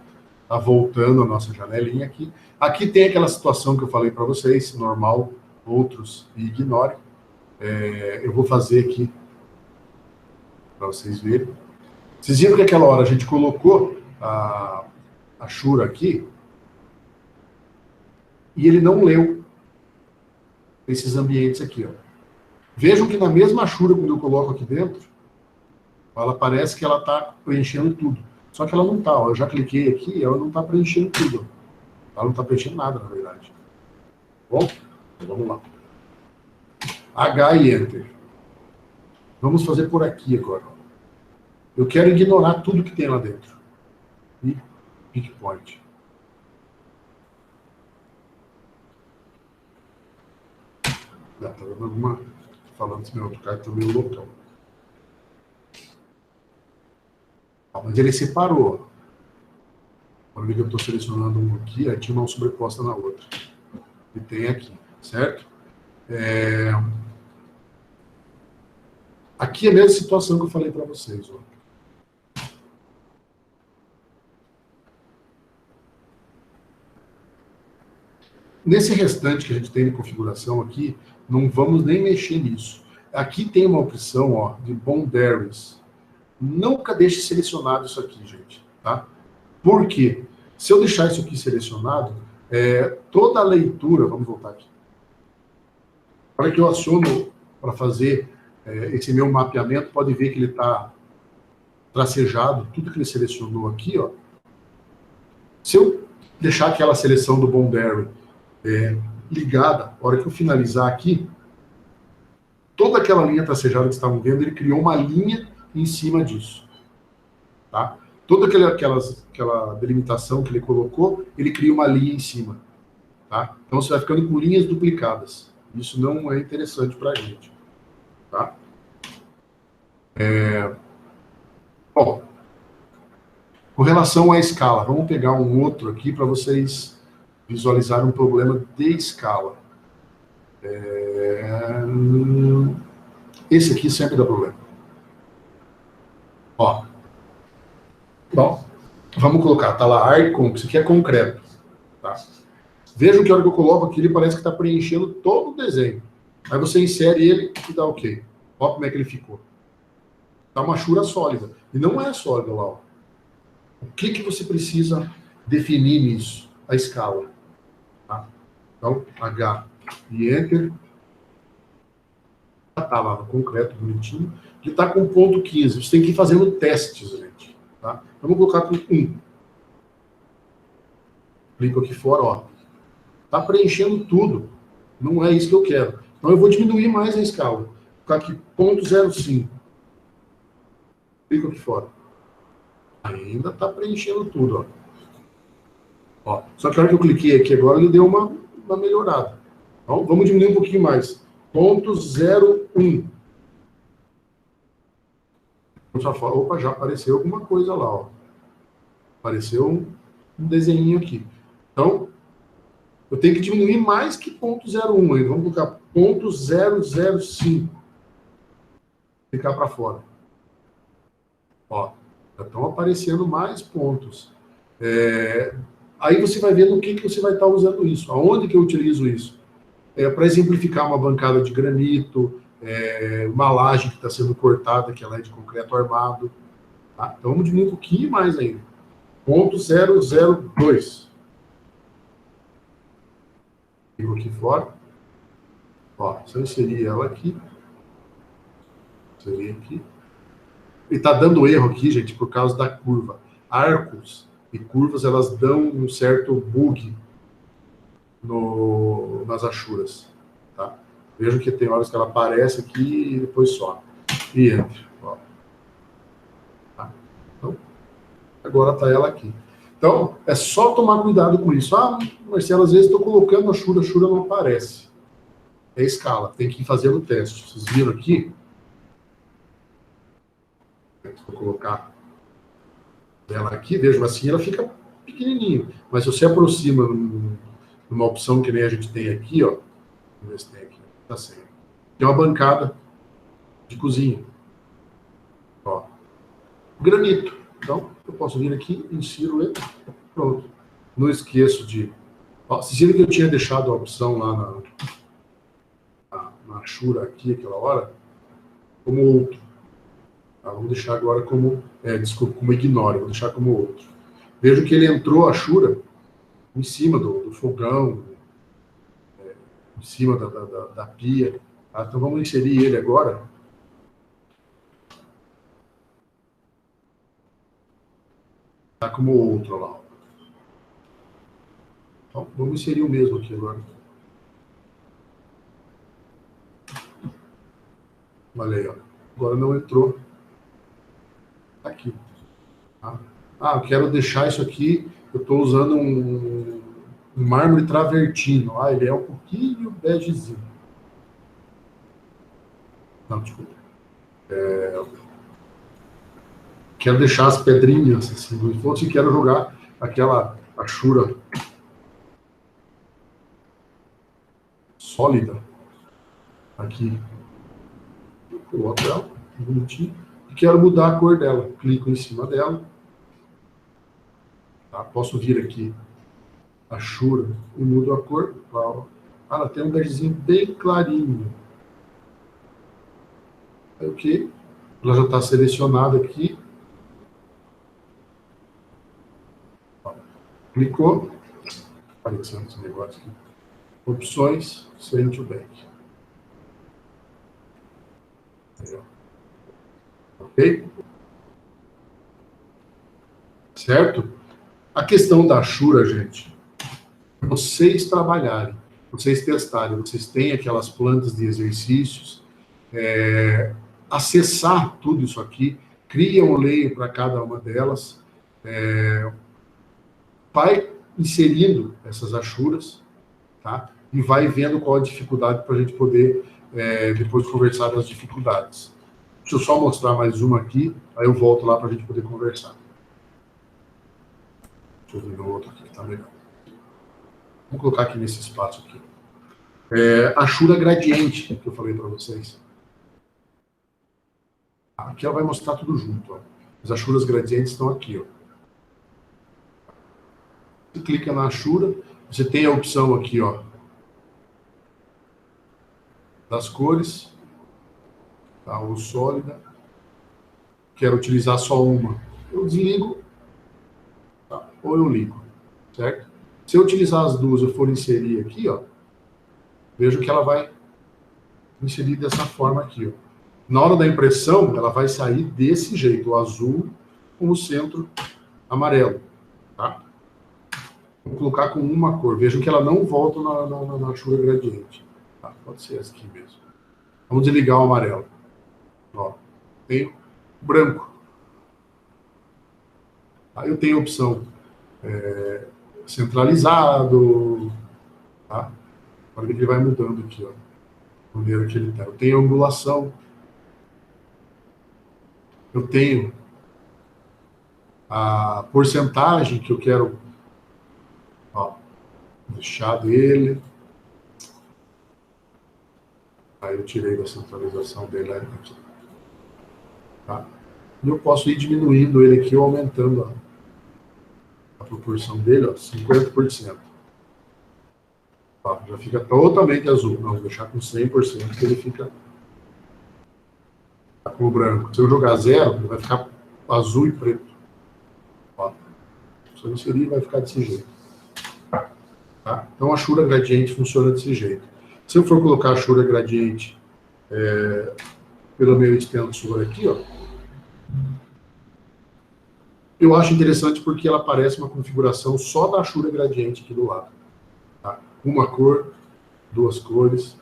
estar voltando a nossa janelinha aqui. Aqui tem aquela situação que eu falei para vocês, normal, outros e ignore. Eu vou fazer aqui para vocês verem. Vocês viram que aquela hora a gente colocou a achura aqui e ele não leu esses ambientes aqui, ó. Vejam que na mesma achura, quando eu coloco aqui dentro, ela parece que ela está preenchendo tudo. Só que ela não está. Eu já cliquei aqui e ela não está preenchendo tudo. Ela não está preenchendo nada, na verdade. Bom, então vamos lá. H e Enter. Vamos fazer por aqui agora. Eu quero ignorar tudo que tem lá dentro. E pick point. Tá dando alguma... Falando que meu AutoCAD está meio loucão. Mas ele separou. Quando eu estou selecionando um aqui, aí tinha uma sobreposta na outra. E tem aqui, certo? Aqui é a mesma situação que eu falei para vocês. Ó. Nesse restante que a gente tem de configuração aqui, não vamos nem mexer nisso. Aqui tem uma opção, ó, de boundaries. Nunca deixe selecionado isso aqui, gente. Tá? Por quê? Se eu deixar isso aqui selecionado, toda a leitura, vamos voltar aqui. Na hora que eu aciono para fazer esse meu mapeamento, pode ver que ele está tracejado, tudo que ele selecionou aqui, ó. Se eu deixar aquela seleção do Bondary ligada, na hora que eu finalizar aqui, toda aquela linha tracejada que vocês estavam vendo, ele criou uma linha em cima disso. Tá? Toda aquela delimitação que ele colocou, ele cria uma linha em cima. Tá? Então você vai ficando com linhas duplicadas. Isso não é interessante para a gente. Tá? Bom, com relação à escala, vamos pegar um outro aqui para vocês visualizarem um problema de escala. Esse aqui sempre dá problema. Ó. Bom, vamos colocar, tá lá, Arcon, isso aqui é concreto. Tá? Vejam que a hora que eu coloco aqui, ele parece que está preenchendo todo o desenho. Aí você insere ele e dá OK. Olha como é que ele ficou. Tá uma achura sólida. E não é sólida lá, ó. O que você precisa definir nisso? A escala. Tá? Então, H e Enter. Tá lá no concreto, bonitinho. Que está com ponto 15. Você tem que ir fazendo testes, gente. Tá? Vamos colocar com 1. Clico aqui fora, ó. Tá preenchendo tudo. Não é isso que eu quero. Então eu vou diminuir mais a escala. Vou colocar aqui 0.05. Clico aqui fora. Ainda está preenchendo tudo, ó. Só que a hora que eu cliquei aqui agora, ele deu uma melhorada. Então, vamos diminuir um pouquinho mais. 0.01. Opa, já apareceu alguma coisa lá, ó. Apareceu um desenho aqui. Então, eu tenho que diminuir mais que 0.01 ainda. Vamos colocar 0.005. Ficar para fora. Ó. Já estão aparecendo mais pontos. Aí você vai ver no que você vai estar usando isso. Aonde que eu utilizo isso? Para exemplificar uma bancada de granito, uma laje que está sendo cortada, que ela é de concreto armado. Tá? Então vamos diminuir um pouquinho mais ainda. 0.002. Fico aqui fora. Ó, se eu inserir ela aqui. Inserir aqui. E está dando erro aqui, gente, por causa da curva. Arcos e curvas, elas dão um certo bug nas achuras. Tá? Vejam que tem horas que ela aparece aqui e depois some. E entra. Ó. Tá? Então, agora está ela aqui. Então, é só tomar cuidado com isso. Ah, Marcelo, às vezes estou colocando a achura não aparece. É escala, tem que ir fazendo o teste. Vocês viram aqui? Vou colocar ela aqui, vejam assim, ela fica pequenininha. Mas se você aproxima numa opção que nem a gente tem aqui, ó. Vamos ver se tem aqui. Tá certo. Tem uma bancada de cozinha. Ó. Granito. Então, eu posso vir aqui, insiro ele. Pronto. Não esqueço de... Ó, vocês viram que eu tinha deixado a opção lá na achura aqui, aquela hora, como outro. Tá, vamos deixar agora como... desculpa, como ignore. Vou deixar como outro. Vejo que ele entrou a achura em cima do fogão, em cima da pia. Tá? Então vamos inserir ele agora. Tá como outro lá. Então, vamos inserir o mesmo aqui agora. Olha aí, ó. Agora não entrou. Tá aqui. Tá? Ah, eu quero deixar isso aqui. Eu estou usando um mármore travertino. Ah, ele é um pouquinho begezinho. Não, desculpa. Quero deixar as pedrinhas assim, como se fosse, quero jogar aquela achura sólida aqui. Coloco ela, bonitinho, e quero mudar a cor dela. Clico em cima dela. Tá? Posso vir aqui, achura, e mudo a cor. Ela tem um begezinho bem clarinho. Ok. Ela já está selecionada aqui. Clicou, aparecendo esse negócio aqui. Opções, send to back. Ok? Certo? A questão da Ashura, gente, vocês trabalharem, vocês testarem, vocês têm aquelas plantas de exercícios, acessar tudo isso aqui, cria um layer para cada uma delas, vai inserindo essas Ashuras, tá? E vai vendo qual a dificuldade para a gente poder depois conversar das dificuldades. Deixa eu só mostrar mais uma aqui, aí eu volto lá para a gente poder conversar. Deixa eu ver no outro aqui que está melhor. Vou colocar aqui nesse espaço aqui. Ashura gradiente, que eu falei para vocês. Aqui ela vai mostrar tudo junto. Ó. As Ashuras gradientes estão aqui. Ó. Você clica na Ashura, você tem a opção aqui, ó, das cores, tá, ou sólida. Quero utilizar só uma. Eu desligo, tá, ou eu ligo, certo? Se eu utilizar as duas, eu for inserir aqui, ó, vejo que ela vai inserir dessa forma aqui, ó. Na hora da impressão, ela vai sair desse jeito, o azul com o centro amarelo, tá? Vou colocar com uma cor. Vejam que ela não volta na Ashura gradiente. Tá? Pode ser essa aqui mesmo. Vamos desligar o amarelo. Ó, tenho branco. Aí eu tenho a opção centralizado. Tá? Olha que ele vai mudando aqui, ó. A maneira que ele está. Eu tenho angulação. Eu tenho a porcentagem que eu quero, ó, deixar dele. Aí eu tirei da centralização dele aqui. Tá? E eu posso ir diminuindo ele aqui ou aumentando a proporção dele, ó, 50%. Ó, já fica totalmente azul. Não, vou deixar com 100% que ele fica com o branco. Se eu jogar 0, ele vai ficar azul e preto. Ó. Se eu inserir, vai ficar desse jeito. Tá? Então, a Ashura gradiente funciona desse jeito. Se eu for colocar a Ashura gradiente pelo meu extensor aqui, ó, eu acho interessante porque ela parece uma configuração só da Ashura gradiente aqui do lado. Tá? Uma cor, duas cores.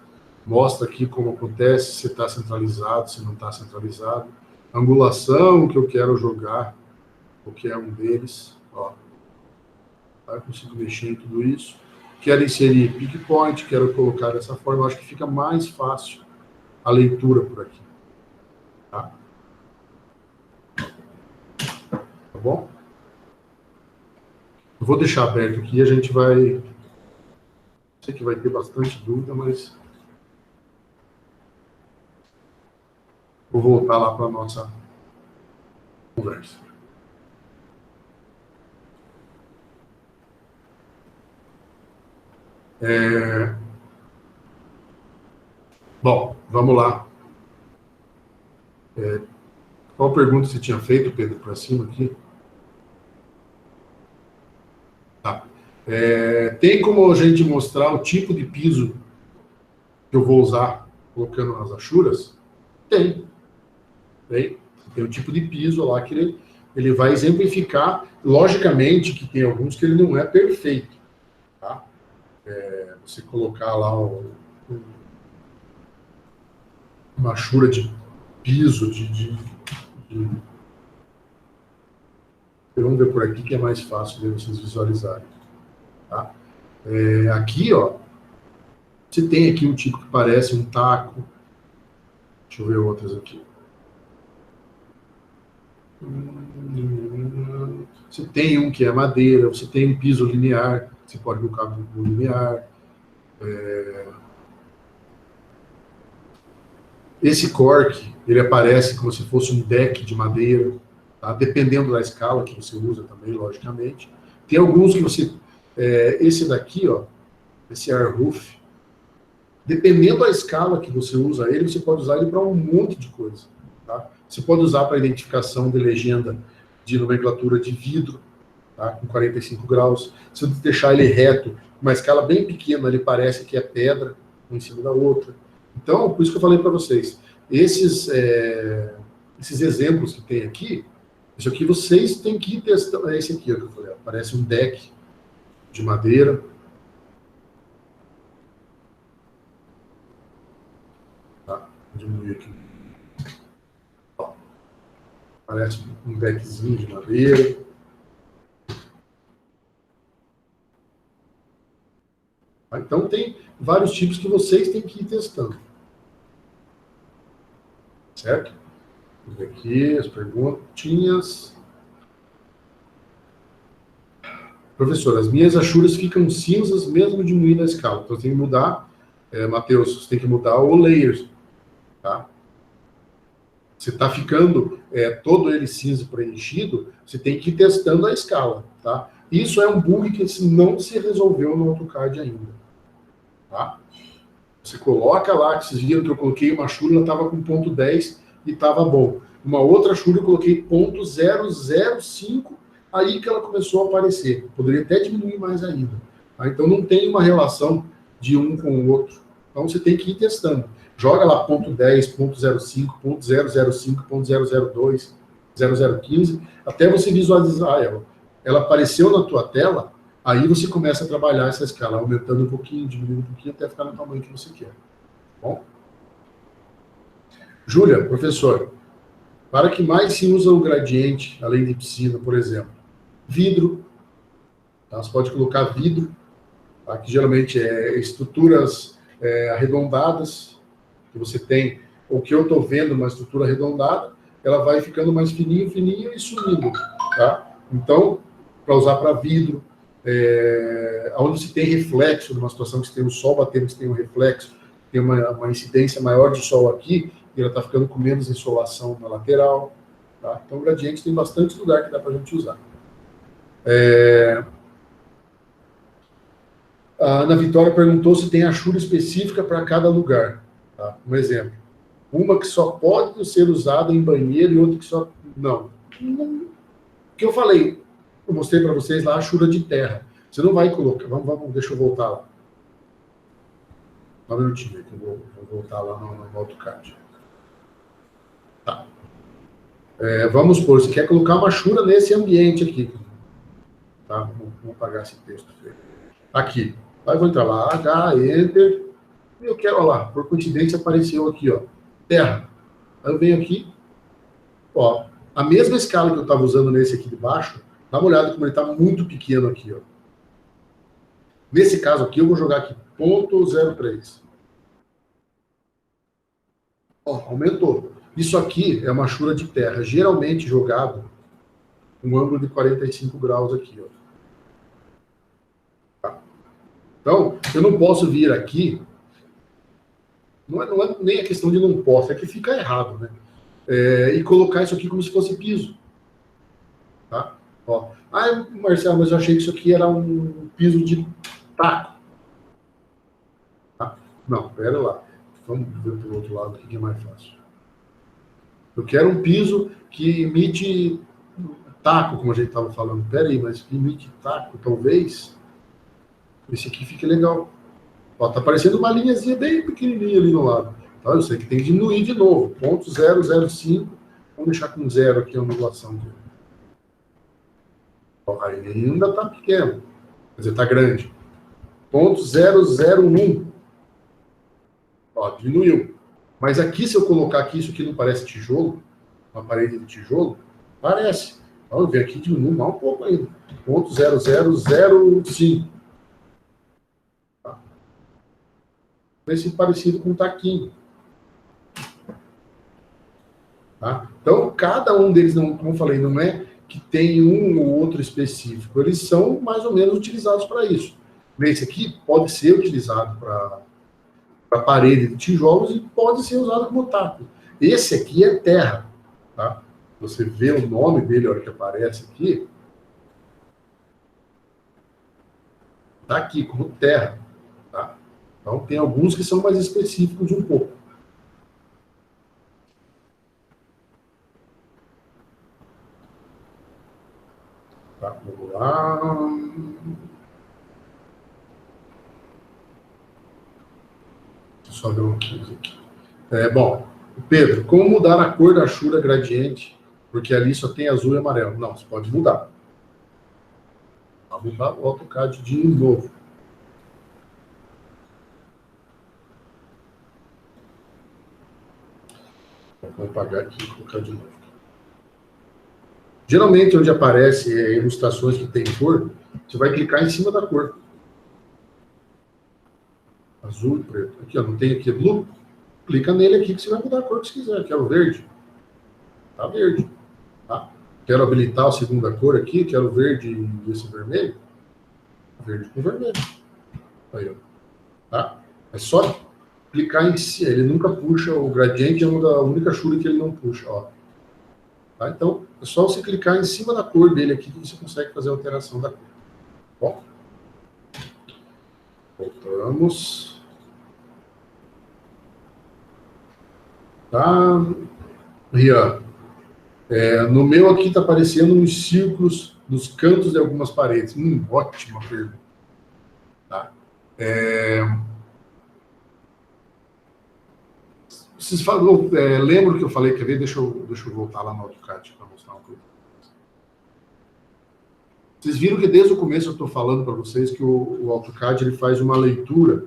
Mostra aqui como acontece, se está centralizado, se não está centralizado. Angulação que eu quero jogar, qualquer um deles. Ó. Tá? Eu consigo mexer em tudo isso. Quero inserir pick point, quero colocar dessa forma. Eu acho que fica mais fácil a leitura por aqui. Tá, tá bom? Eu vou deixar aberto aqui e a gente vai... Sei que vai ter bastante dúvida, mas... Vou voltar lá para a nossa conversa. Bom, vamos lá. Qual pergunta você tinha feito, Pedro, para cima aqui? Tá. Tem como a gente mostrar o tipo de piso que eu vou usar colocando nas Ashuras? Tem. Tem o tipo de piso lá que ele vai exemplificar. Logicamente que tem alguns que ele não é perfeito. Tá? Você colocar lá uma Ashura de piso, vamos ver por aqui que é mais fácil de vocês visualizarem. Tá? Aqui, ó, você tem aqui um tipo que parece um taco. Deixa eu ver outras aqui. Você tem um que é madeira, você tem um piso linear, você pode colocar um linear. Esse cork, ele aparece como se fosse um deck de madeira, tá? Dependendo da escala que você usa também, logicamente. Tem alguns que você... esse daqui, ó, esse air roof, dependendo da escala que você usa ele, você pode usar ele para um monte de coisa. Tá? Você pode usar para identificação de legenda de nomenclatura de vidro. tá? Com 45 graus. Se eu deixar ele reto, uma escala bem pequena, ele parece que é pedra, uma em cima da outra. Então, por isso que eu falei para vocês, esses exemplos que tem aqui, isso aqui vocês têm que ir testando. É esse aqui, ó, que eu falei, ó, parece um deck de madeira. Tá, vou diminuir aqui. Ó, parece um deckzinho de madeira. Tá, então, tem vários tipos que vocês têm que ir testando. Certo? Vamos ver aqui as perguntinhas. Professor, as minhas achuras ficam cinzas mesmo diminuindo a escala. Então, tem que mudar, Matheus, você tem que mudar o layer. Tá? Você está ficando todo ele cinza preenchido, você tem que ir testando a escala. Tá? Isso é um bug que não se resolveu no AutoCAD ainda. Tá? Você coloca lá, que vocês viram que eu coloquei uma achura, ela estava com ponto 10 e estava bom. Uma outra achura eu coloquei ponto 005, aí que ela começou a aparecer. Poderia até diminuir mais ainda. Tá? Então não tem uma relação de um com o outro. Então você tem que ir testando. Joga lá ponto 10, ponto 05, ponto 005, ponto 002, 0015, até você visualizar ela. Ela apareceu na tua tela, aí você começa a trabalhar essa escala, aumentando um pouquinho, diminuindo um pouquinho, até ficar no tamanho que você quer. Bom? Júlia, professor, para que mais se usa o gradiente, além de piscina, por exemplo? Vidro. Tá? Você pode colocar vidro, tá? Que geralmente é estruturas arredondadas, que você tem, o que eu estou vendo, uma estrutura arredondada, ela vai ficando mais fininho, fininho e sumindo. Tá? Então, para usar para vidro, onde se tem reflexo, numa situação que você tem o sol batendo, você tem um reflexo, tem uma incidência maior de sol aqui, e ela está ficando com menos insolação na lateral. Tá? Então, gradiente tem bastante lugar que dá para a gente usar. A Ana Vitória perguntou se tem achura específica para cada lugar. Tá? Um exemplo. Uma que só pode ser usada em banheiro e outra que só... Não. O que eu falei, eu mostrei para vocês lá a achura de terra. Você não vai colocar... Vamos, deixa eu voltar lá. Só um minutinho, que eu vou voltar lá no AutoCAD. Tá. Vamos supor, você quer colocar uma achura nesse ambiente aqui. Tá? Vamos apagar esse texto. Aqui. Aí eu vou entrar lá, H, Enter. E eu quero, olha lá, por coincidência apareceu aqui, ó, terra. Aí eu venho aqui, ó, a mesma escala que eu estava usando nesse aqui de baixo, dá uma olhada como ele está muito pequeno aqui, ó. Nesse caso aqui, eu vou jogar aqui, ponto 03. Ó, aumentou. Isso aqui é uma achura de terra, geralmente jogado um ângulo de 45 graus aqui, ó. Tá. Então, eu não posso vir aqui, não é nem a questão de não posso, é que fica errado, né? E colocar isso aqui como se fosse piso. Tá? Ó. Marcelo, mas eu achei que isso aqui era um piso de taco. Tá? Não, pera lá. Vamos ver pelo outro lado aqui que é mais fácil. Eu quero um piso que imite taco, como a gente estava falando. Pera aí, mas que imite taco, talvez esse aqui fique legal. Ó, tá aparecendo uma linhazinha bem pequenininha ali no lado. Tá? Eu sei que tem que diminuir de novo. Ponto 005. Vamos deixar com 0 aqui a angulação dele. Ó, aí ainda está pequeno. Quer dizer, está grande. Ponto 001. Ó, diminuiu. Mas aqui, se eu colocar aqui, isso aqui não parece tijolo? Uma parede de tijolo? Parece. Vamos ver aqui, diminui mais um pouco ainda. Ponto 0005. Esse parecido com um taquinho. Tá? Então, cada um deles, não, como eu falei, não é que tem um ou outro específico. Eles são mais ou menos utilizados para isso. Esse aqui pode ser utilizado para parede de tijolos e pode ser usado como taco. Esse aqui é terra. Tá? Você vê o nome dele, a hora que aparece aqui. Está aqui, como terra. Tá? Então, tem alguns que são mais específicos um pouco. Tá? Vou lá. Só ver um aqui. Bom, Pedro, como mudar a cor da Ashura gradiente? Porque ali só tem azul e amarelo. Não, você pode mudar. Vou mudar o AutoCAD de novo. Vou apagar aqui e colocar de novo. Geralmente, onde aparece ilustrações que tem cor, você vai clicar em cima da cor. Azul e preto. Aqui, ó, não tem aqui blue? Clica nele aqui que você vai mudar a cor que você quiser. Quero verde. Tá verde. Tá? Quero habilitar a segunda cor aqui. Quero verde e esse vermelho. Verde com vermelho. Aí, ó. Tá? É só clicar em cima. Ele nunca puxa. O gradiente é a única Ashura que ele não puxa. Ó. Tá? Então, é só você clicar em cima da cor dele aqui que você consegue fazer a alteração da cor. Bom. Voltamos. Tá? Rian. No meu aqui está aparecendo uns círculos nos cantos de algumas paredes. Ótima pergunta. Tá? Vocês falam, lembro que eu falei, quer ver? Deixa eu voltar lá no AutoCAD para mostrar uma coisa. Vocês viram que desde o começo eu estou falando para vocês que o AutoCAD ele faz uma leitura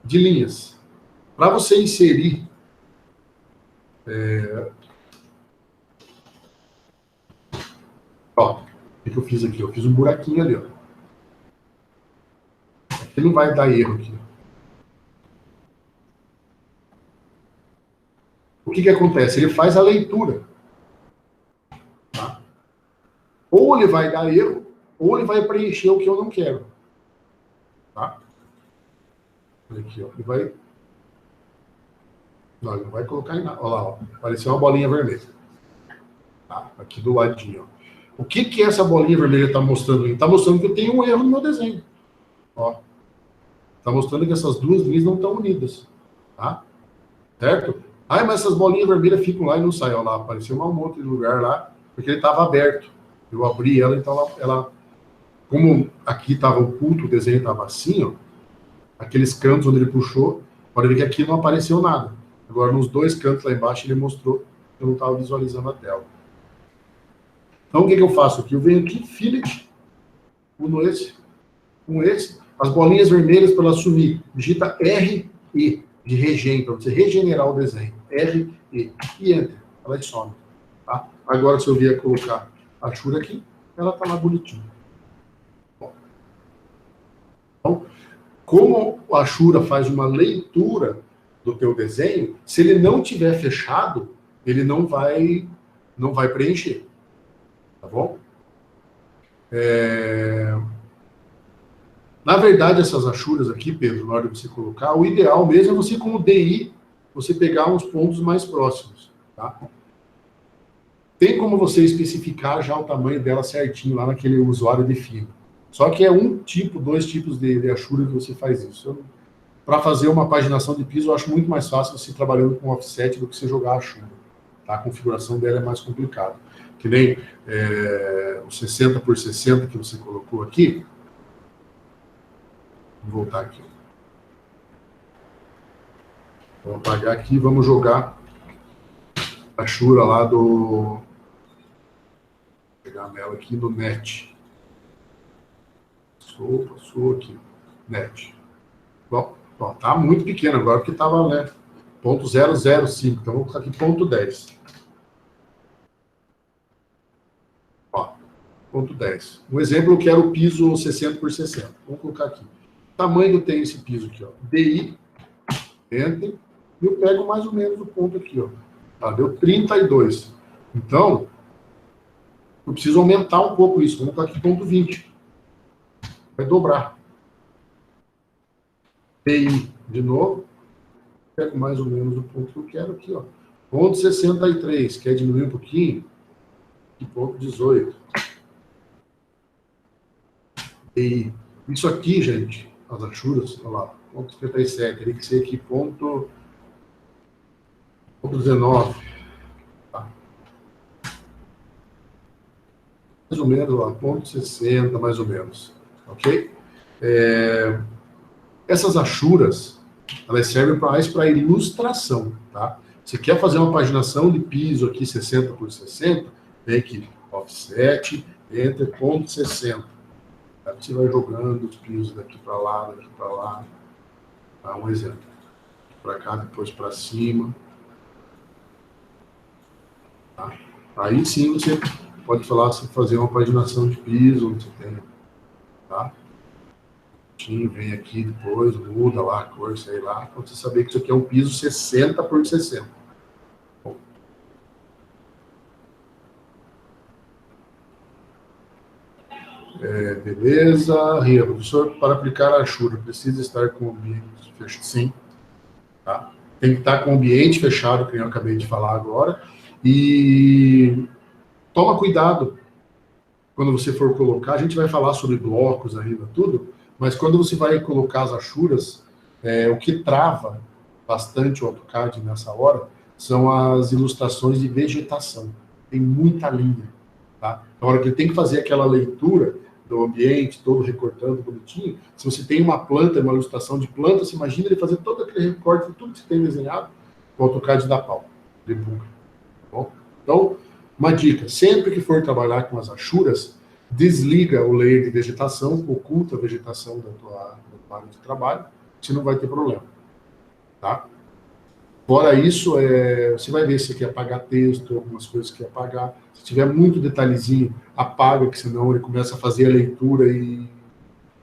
de linhas. Para você inserir ó, o que eu fiz aqui? Eu fiz um buraquinho ali, ó. Aqui não vai dar erro aqui. O que acontece? Ele faz a leitura. Tá? Ou ele vai dar erro, ou ele vai preencher o que eu não quero. Tá? Olha aqui, ó. Ele vai... Não, ele não vai colocar em nada. Olha lá, ó. Apareceu uma bolinha vermelha. Tá? Aqui do ladinho, ó. O que essa bolinha vermelha está mostrando? Está mostrando que eu tenho um erro no meu desenho. Está mostrando que essas duas linhas não estão unidas. Tá? Certo? Mas essas bolinhas vermelhas ficam lá e não saem. Olha lá, apareceu um monte de lugar lá, porque ele estava aberto. Eu abri ela, então ela como aqui estava oculto, o desenho estava assim, ó, aqueles cantos onde ele puxou, pode ver que aqui não apareceu nada. Agora, nos dois cantos lá embaixo, ele mostrou que eu não estava visualizando a tela. Então, o que eu faço aqui? Eu venho aqui, fillet, uno esse, com esse, as bolinhas vermelhas para ela sumir. Digita RE, de regen, para você regenerar o desenho. RE, e Enter. Ela some. Tá? Agora, se eu vier colocar a Ashura aqui, ela está lá bonitinha. Então, como a Ashura faz uma leitura do teu desenho, se ele não tiver fechado, ele não vai preencher. Tá bom? Na verdade, essas Ashuras aqui, Pedro, na hora de você colocar, o ideal mesmo é você, como DI, você pegar uns pontos mais próximos. Tá? Tem como você especificar já o tamanho dela certinho lá naquele usuário define. Só que é um tipo, dois tipos de Ashura que você faz isso. Para fazer uma paginação de piso, eu acho muito mais fácil você trabalhando com offset do que você jogar a Ashura. Tá? A configuração dela é mais complicada. Que nem o 60 por 60 que você colocou aqui. Vou voltar aqui. Vou apagar aqui e vamos jogar a Ashura lá do... Vou pegar nela aqui no net. Passou aqui. Net. Bom, tá muito pequeno agora, porque estava, né? 0.005. Então, vou colocar aqui 0.10. Ponto 10. Um exemplo, eu quero o piso 60 por 60. Vamos colocar aqui. O tamanho que tem esse piso aqui, ó. DI, Enter, e eu pego mais ou menos o ponto aqui, ó. Tá, deu 32. Então, eu preciso aumentar um pouco isso. Vamos colocar aqui ponto 20. Vai dobrar. DI, de novo. Pego mais ou menos o ponto que eu quero aqui, ó. Ponto 63. Quer diminuir um pouquinho? E ponto 18. E isso aqui, gente, as Ashuras, olha lá, ponto 57, teria que ser aqui ponto 19. Tá. mais ou menos, ó, 0,60, mais ou menos, ok? Essas achuras, elas servem mais para ilustração, tá? Você quer fazer uma paginação de piso aqui 60 por 60, vem aqui, offset, entre 0,60. Aí você vai jogando os pisos daqui para lá, Tá? Um exemplo. Para cá, depois para cima. Tá? Aí sim você pode falar, se fazer uma paginação de piso, onde você tem, tá? Vem aqui depois, muda lá a cor, sei lá, para você saber que isso aqui é um piso 60 por 60. Bom. Beleza. Ria, professor, para aplicar a achura, precisa estar com o ambiente fechado? Sim. Tá? Tem que estar com o ambiente fechado, que eu acabei de falar agora. E toma cuidado quando você for colocar. A gente vai falar sobre blocos ainda, tudo. Mas quando você vai colocar as achuras, o que trava bastante o AutoCAD nessa hora são as ilustrações de vegetação. Tem muita linha. Tá? Na hora que ele tem que fazer aquela leitura do ambiente, todo recortando bonitinho, se você tem uma planta, uma ilustração de planta, você imagina ele fazer todo aquele recorte de tudo que você tem desenhado, o AutoCAD dá pau. Ele buga. Tá bom? Então, uma dica, sempre que for trabalhar com as achuras, desliga o layer de vegetação, oculta a vegetação da tua área de trabalho, você não vai ter problema. Tá? Fora isso, você vai ver se você quer apagar texto, algumas coisas que quer apagar. Se tiver muito detalhezinho, apaga, que senão ele começa a fazer a leitura e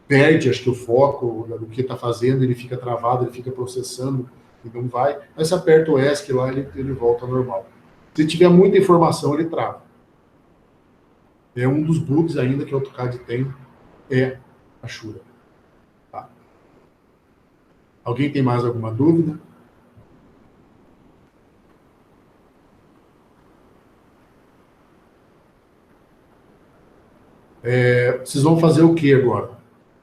perde, acho que, o foco do que está fazendo, ele fica travado, ele fica processando e não vai. Aí você aperta o ESC lá, ele volta ao normal. Se tiver muita informação, ele trava. É um dos bugs ainda que o AutoCAD tem, é a achura. Tá? Alguém tem mais alguma dúvida? Vocês vão fazer o que agora?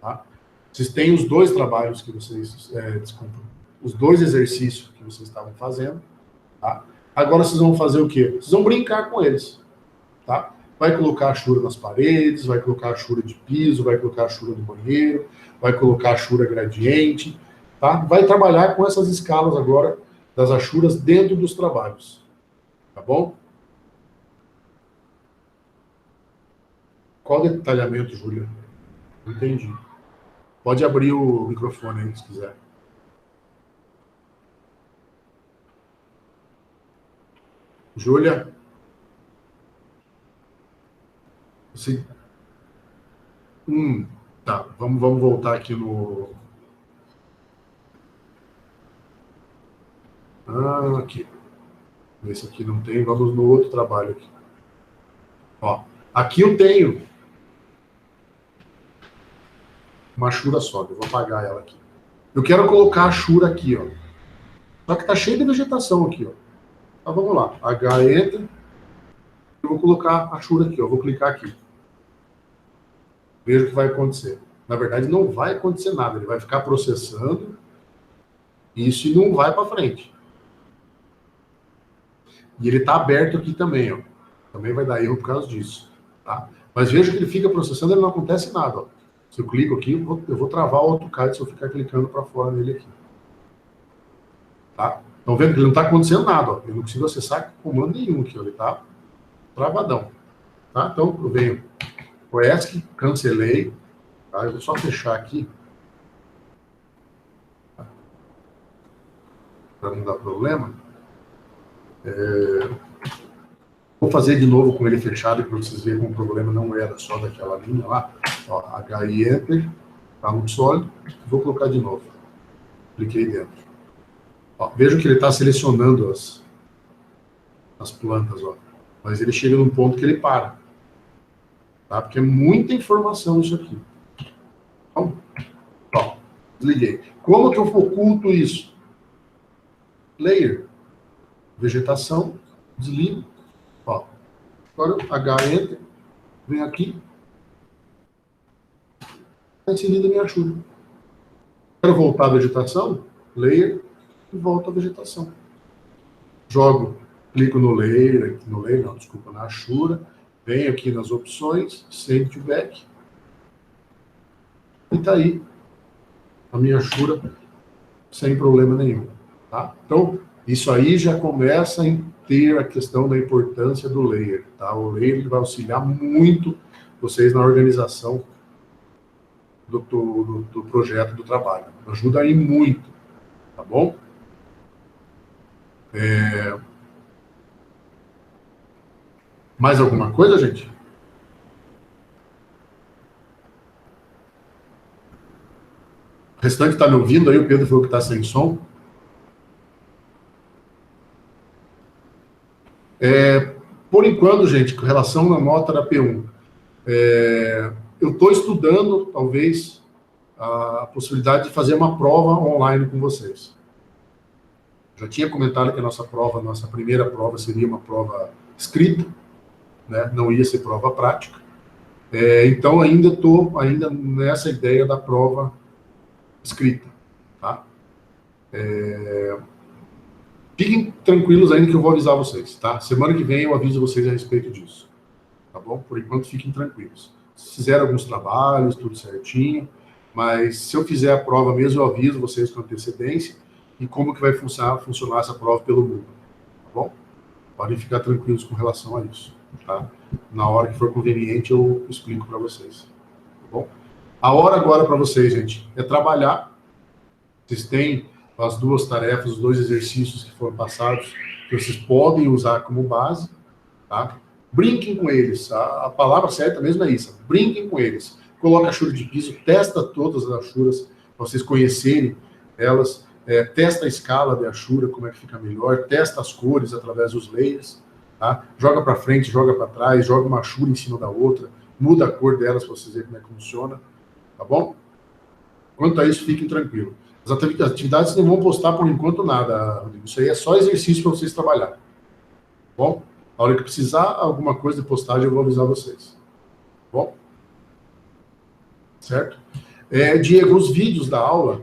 Tá? Vocês têm os dois trabalhos que vocês... os dois exercícios que vocês estavam fazendo. Tá? Agora vocês vão fazer o quê? Vocês vão brincar com eles. Tá? Vai colocar achura nas paredes, vai colocar achura de piso, vai colocar achura no banheiro, vai colocar achura gradiente. Tá? Vai trabalhar com essas escalas agora das achuras dentro dos trabalhos. Tá bom? Qual detalhamento, Júlia? Não entendi. Pode abrir o microfone aí, se quiser. Júlia? Você... Tá, vamos voltar aqui no... Aqui. Esse aqui não tem, vamos no outro trabalho aqui. Ó, aqui eu tenho uma achura só, eu vou apagar ela aqui. Eu quero colocar a achura aqui, ó. Só que tá cheio de vegetação aqui, ó. Então vamos lá, H, Enter. Eu vou colocar a achura aqui, ó. Eu vou clicar aqui. Veja o que vai acontecer. Na verdade, não vai acontecer nada. Ele vai ficar processando isso e não vai para frente. E ele está aberto aqui também, ó. Também vai dar erro por causa disso. Tá? Mas veja que ele fica processando e não acontece nada, ó. Se eu clico aqui, eu vou travar o AutoCAD se eu ficar clicando para fora nele aqui. Tá? Estão vendo que ele não está acontecendo nada, ó. Eu não consigo acessar comando nenhum aqui, ó. Ele está travadão. Tá? Então, eu venho o ESC, cancelei. Tá? Eu vou só fechar aqui. Tá? Para não dar problema. Vou fazer de novo com ele fechado, para vocês verem como o problema não era só daquela linha lá. Ó, HI Enter, tá no sólido. Vou colocar de novo. Cliquei dentro. Ó, veja que ele está selecionando as plantas, ó. Mas ele chega num ponto que ele para. Tá? Porque é muita informação isso aqui. Então, ó, desliguei. Como que eu oculto isso? Layer. Vegetação. Desligo. Ó. Agora, H, Enter. Vem aqui. Está inserida a minha achura. Quero voltar à vegetação. Layer. E volto à vegetação. Jogo. Clico no layer. Na achura. Venho aqui nas opções, Send to Back, e está aí a minha Ashura sem problema nenhum. Tá? Então, isso aí já começa a ter a questão da importância do layer. Tá? O layer ele vai auxiliar muito vocês na organização do projeto, do trabalho. Ajuda aí muito, tá bom? Mais alguma coisa, gente? O restante está me ouvindo aí? O Pedro falou que está sem som. Por enquanto, gente, com relação à nota da P1, eu estou estudando, talvez, a possibilidade de fazer uma prova online com vocês. Já tinha comentado que a nossa primeira prova seria uma prova escrita, né? Não ia ser prova prática. Então, ainda estou nessa ideia da prova escrita. Tá? Fiquem tranquilos ainda que eu vou avisar vocês. Tá? Semana que vem eu aviso vocês a respeito disso. Tá bom? Por enquanto, fiquem tranquilos. Se fizeram alguns trabalhos, tudo certinho, mas se eu fizer a prova mesmo, eu aviso vocês com antecedência e como que vai funcionar essa prova pelo Moodle. Tá bom? Podem ficar tranquilos com relação a isso. Tá? Na hora que for conveniente, eu explico para vocês. Tá bom? A hora agora para vocês, gente, é trabalhar. Vocês têm as duas tarefas, os dois exercícios que foram passados, que vocês podem usar como base. Tá? Brinquem com eles. A palavra certa mesmo é isso. Brinquem com eles. Coloca a Ashura de piso, testa todas as Ashuras, para vocês conhecerem elas. Testa a escala de Ashura, como é que fica melhor. Testa as cores através dos layers. Tá? Joga para frente, joga para trás, joga uma Ashura em cima da outra. Muda a cor delas para vocês verem como é que funciona. Tá bom? Quanto a isso, fiquem tranquilos. As atividades não vão postar por enquanto nada, Rodrigo. Isso aí é só exercício para vocês trabalharem. Tá bom? A hora que precisar alguma coisa de postagem, eu vou avisar vocês. Tá bom? Certo? Diego, os vídeos da aula,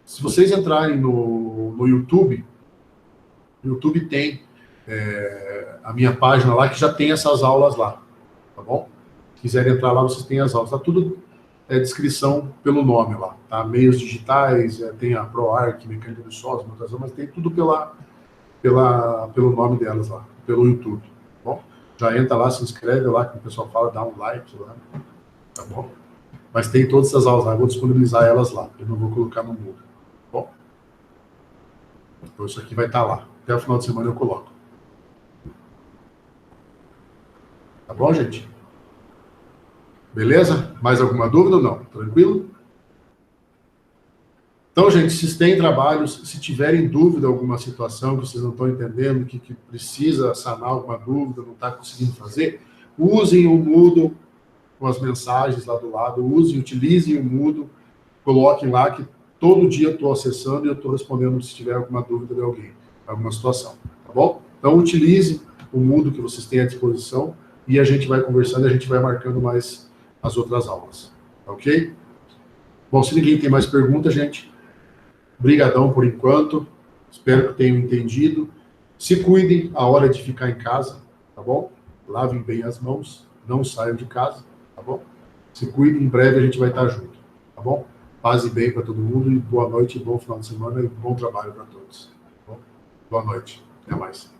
se vocês entrarem no YouTube, o YouTube tem a minha página lá, que já tem essas aulas lá. Tá bom? Se quiserem entrar lá, vocês têm as aulas. Tá tudo descrição pelo nome lá. Tá? Meios digitais, tem a ProArch, mecânica de sócio, mas tem tudo pelo nome delas lá, pelo YouTube. Tá bom? Já entra lá, se inscreve lá, que o pessoal fala, dá um like lá. Tá bom? Mas tem todas essas aulas lá, eu vou disponibilizar elas lá. Eu não vou colocar no Moodle. Tá bom? Então isso aqui vai estar lá. Até o final de semana eu coloco. Tá bom, gente? Beleza? Mais alguma dúvida ou não? Tranquilo? Então, gente, se têm trabalhos, se tiverem dúvida, alguma situação que vocês não estão entendendo, que precisa sanar alguma dúvida, não está conseguindo fazer, usem o Moodle com as mensagens lá do lado, utilizem o Moodle, coloquem lá que todo dia eu estou acessando e eu estou respondendo se tiver alguma dúvida de alguém, alguma situação, tá bom? Então, utilize o Moodle que vocês têm à disposição e a gente vai conversando e a gente vai marcando mais as outras aulas, ok? Bom, se ninguém tem mais perguntas, gente, brigadão por enquanto, espero que tenham entendido. Se cuidem a hora de ficar em casa, tá bom? Lavem bem as mãos, não saiam de casa, tá bom? Se cuidem, em breve a gente vai estar junto, tá bom? Paz e bem para todo mundo, e boa noite, bom final de semana e bom trabalho para todos. Tá bom? Boa noite, até mais.